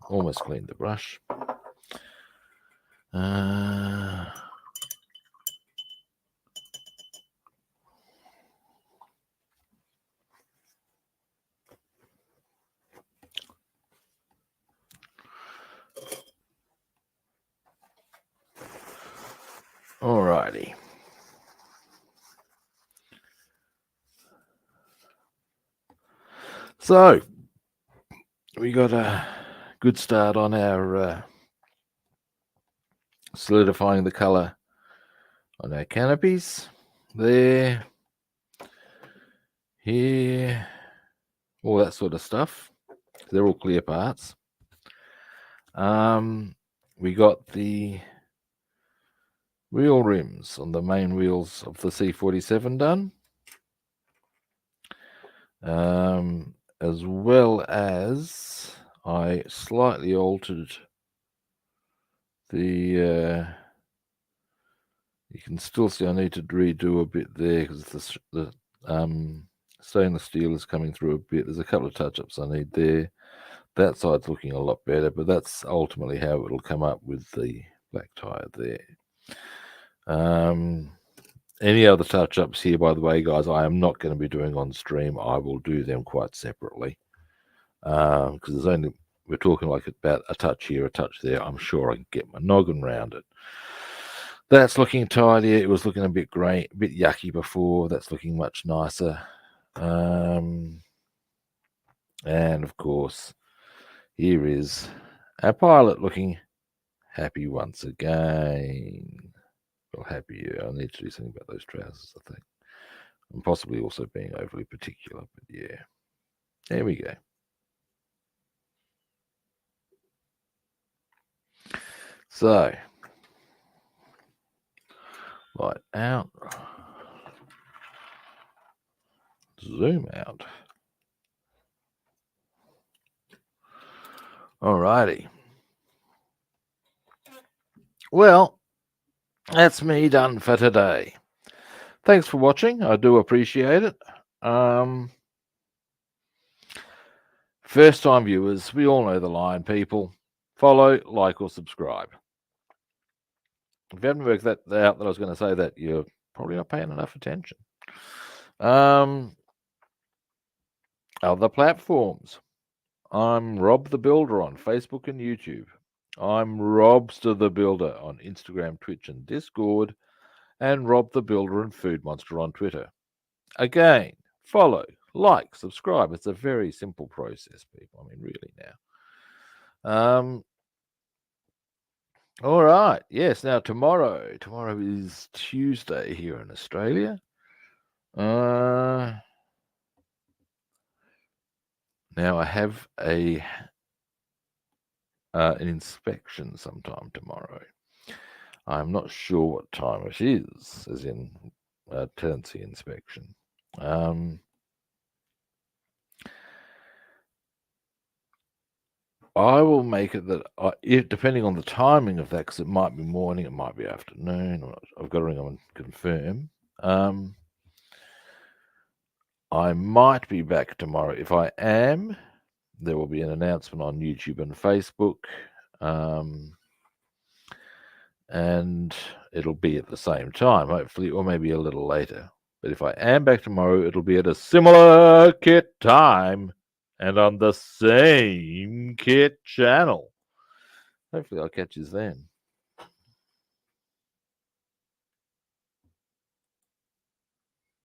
almost cleaned the brush. Alrighty. So, we got a good start on our solidifying the colour on our canopies. There, here, all that sort of stuff. They're all clear parts. We got the wheel rims on the main wheels of the C-47 done. As well as I slightly altered the you can still see I need to redo a bit there because the stainless steel is coming through a bit. There's a couple of touch-ups I need there. That side's looking a lot better, but that's ultimately how it'll come up with the black tire there. Any other touch-ups here, by the way, guys, I am not going to be doing on stream. I will do them quite separately because we're talking like about a touch here, a touch there. I'm sure I can get my noggin round it. That's looking tidier. It was looking a bit grey, a bit yucky before. That's looking much nicer. And of course, here is our pilot looking happy once again. Well, happy. I need to do something about those trousers, I think. And possibly also being overly particular, but yeah. There we go. So, light out, zoom out. Alrighty. Well, that's me done for today. Thanks for watching. I do appreciate it. First time viewers, we all know the line, people. Follow, like, or subscribe. If you haven't worked that out that I was going to say that, you're probably not paying enough attention. Other platforms. I'm Rob the Builder on Facebook and YouTube. I'm Robster the Builder on Instagram, Twitch, and Discord. And Rob the Builder and Food Monster on Twitter. Again, follow, like, subscribe. It's a very simple process, people. I mean, really now. All right. Yes. Now tomorrow. Tomorrow is Tuesday here in Australia. Now I have an inspection sometime tomorrow. I'm not sure what time it is, as in a tenancy inspection. I will make it that, depending on the timing of that, because it might be morning, it might be afternoon. I've got to ring them and confirm. I might be back tomorrow. If I am, there will be an announcement on YouTube and Facebook. And it'll be at the same time, hopefully, or maybe a little later. But if I am back tomorrow, it'll be at a similar kit time and on the same kit channel. Hopefully I'll catch you then.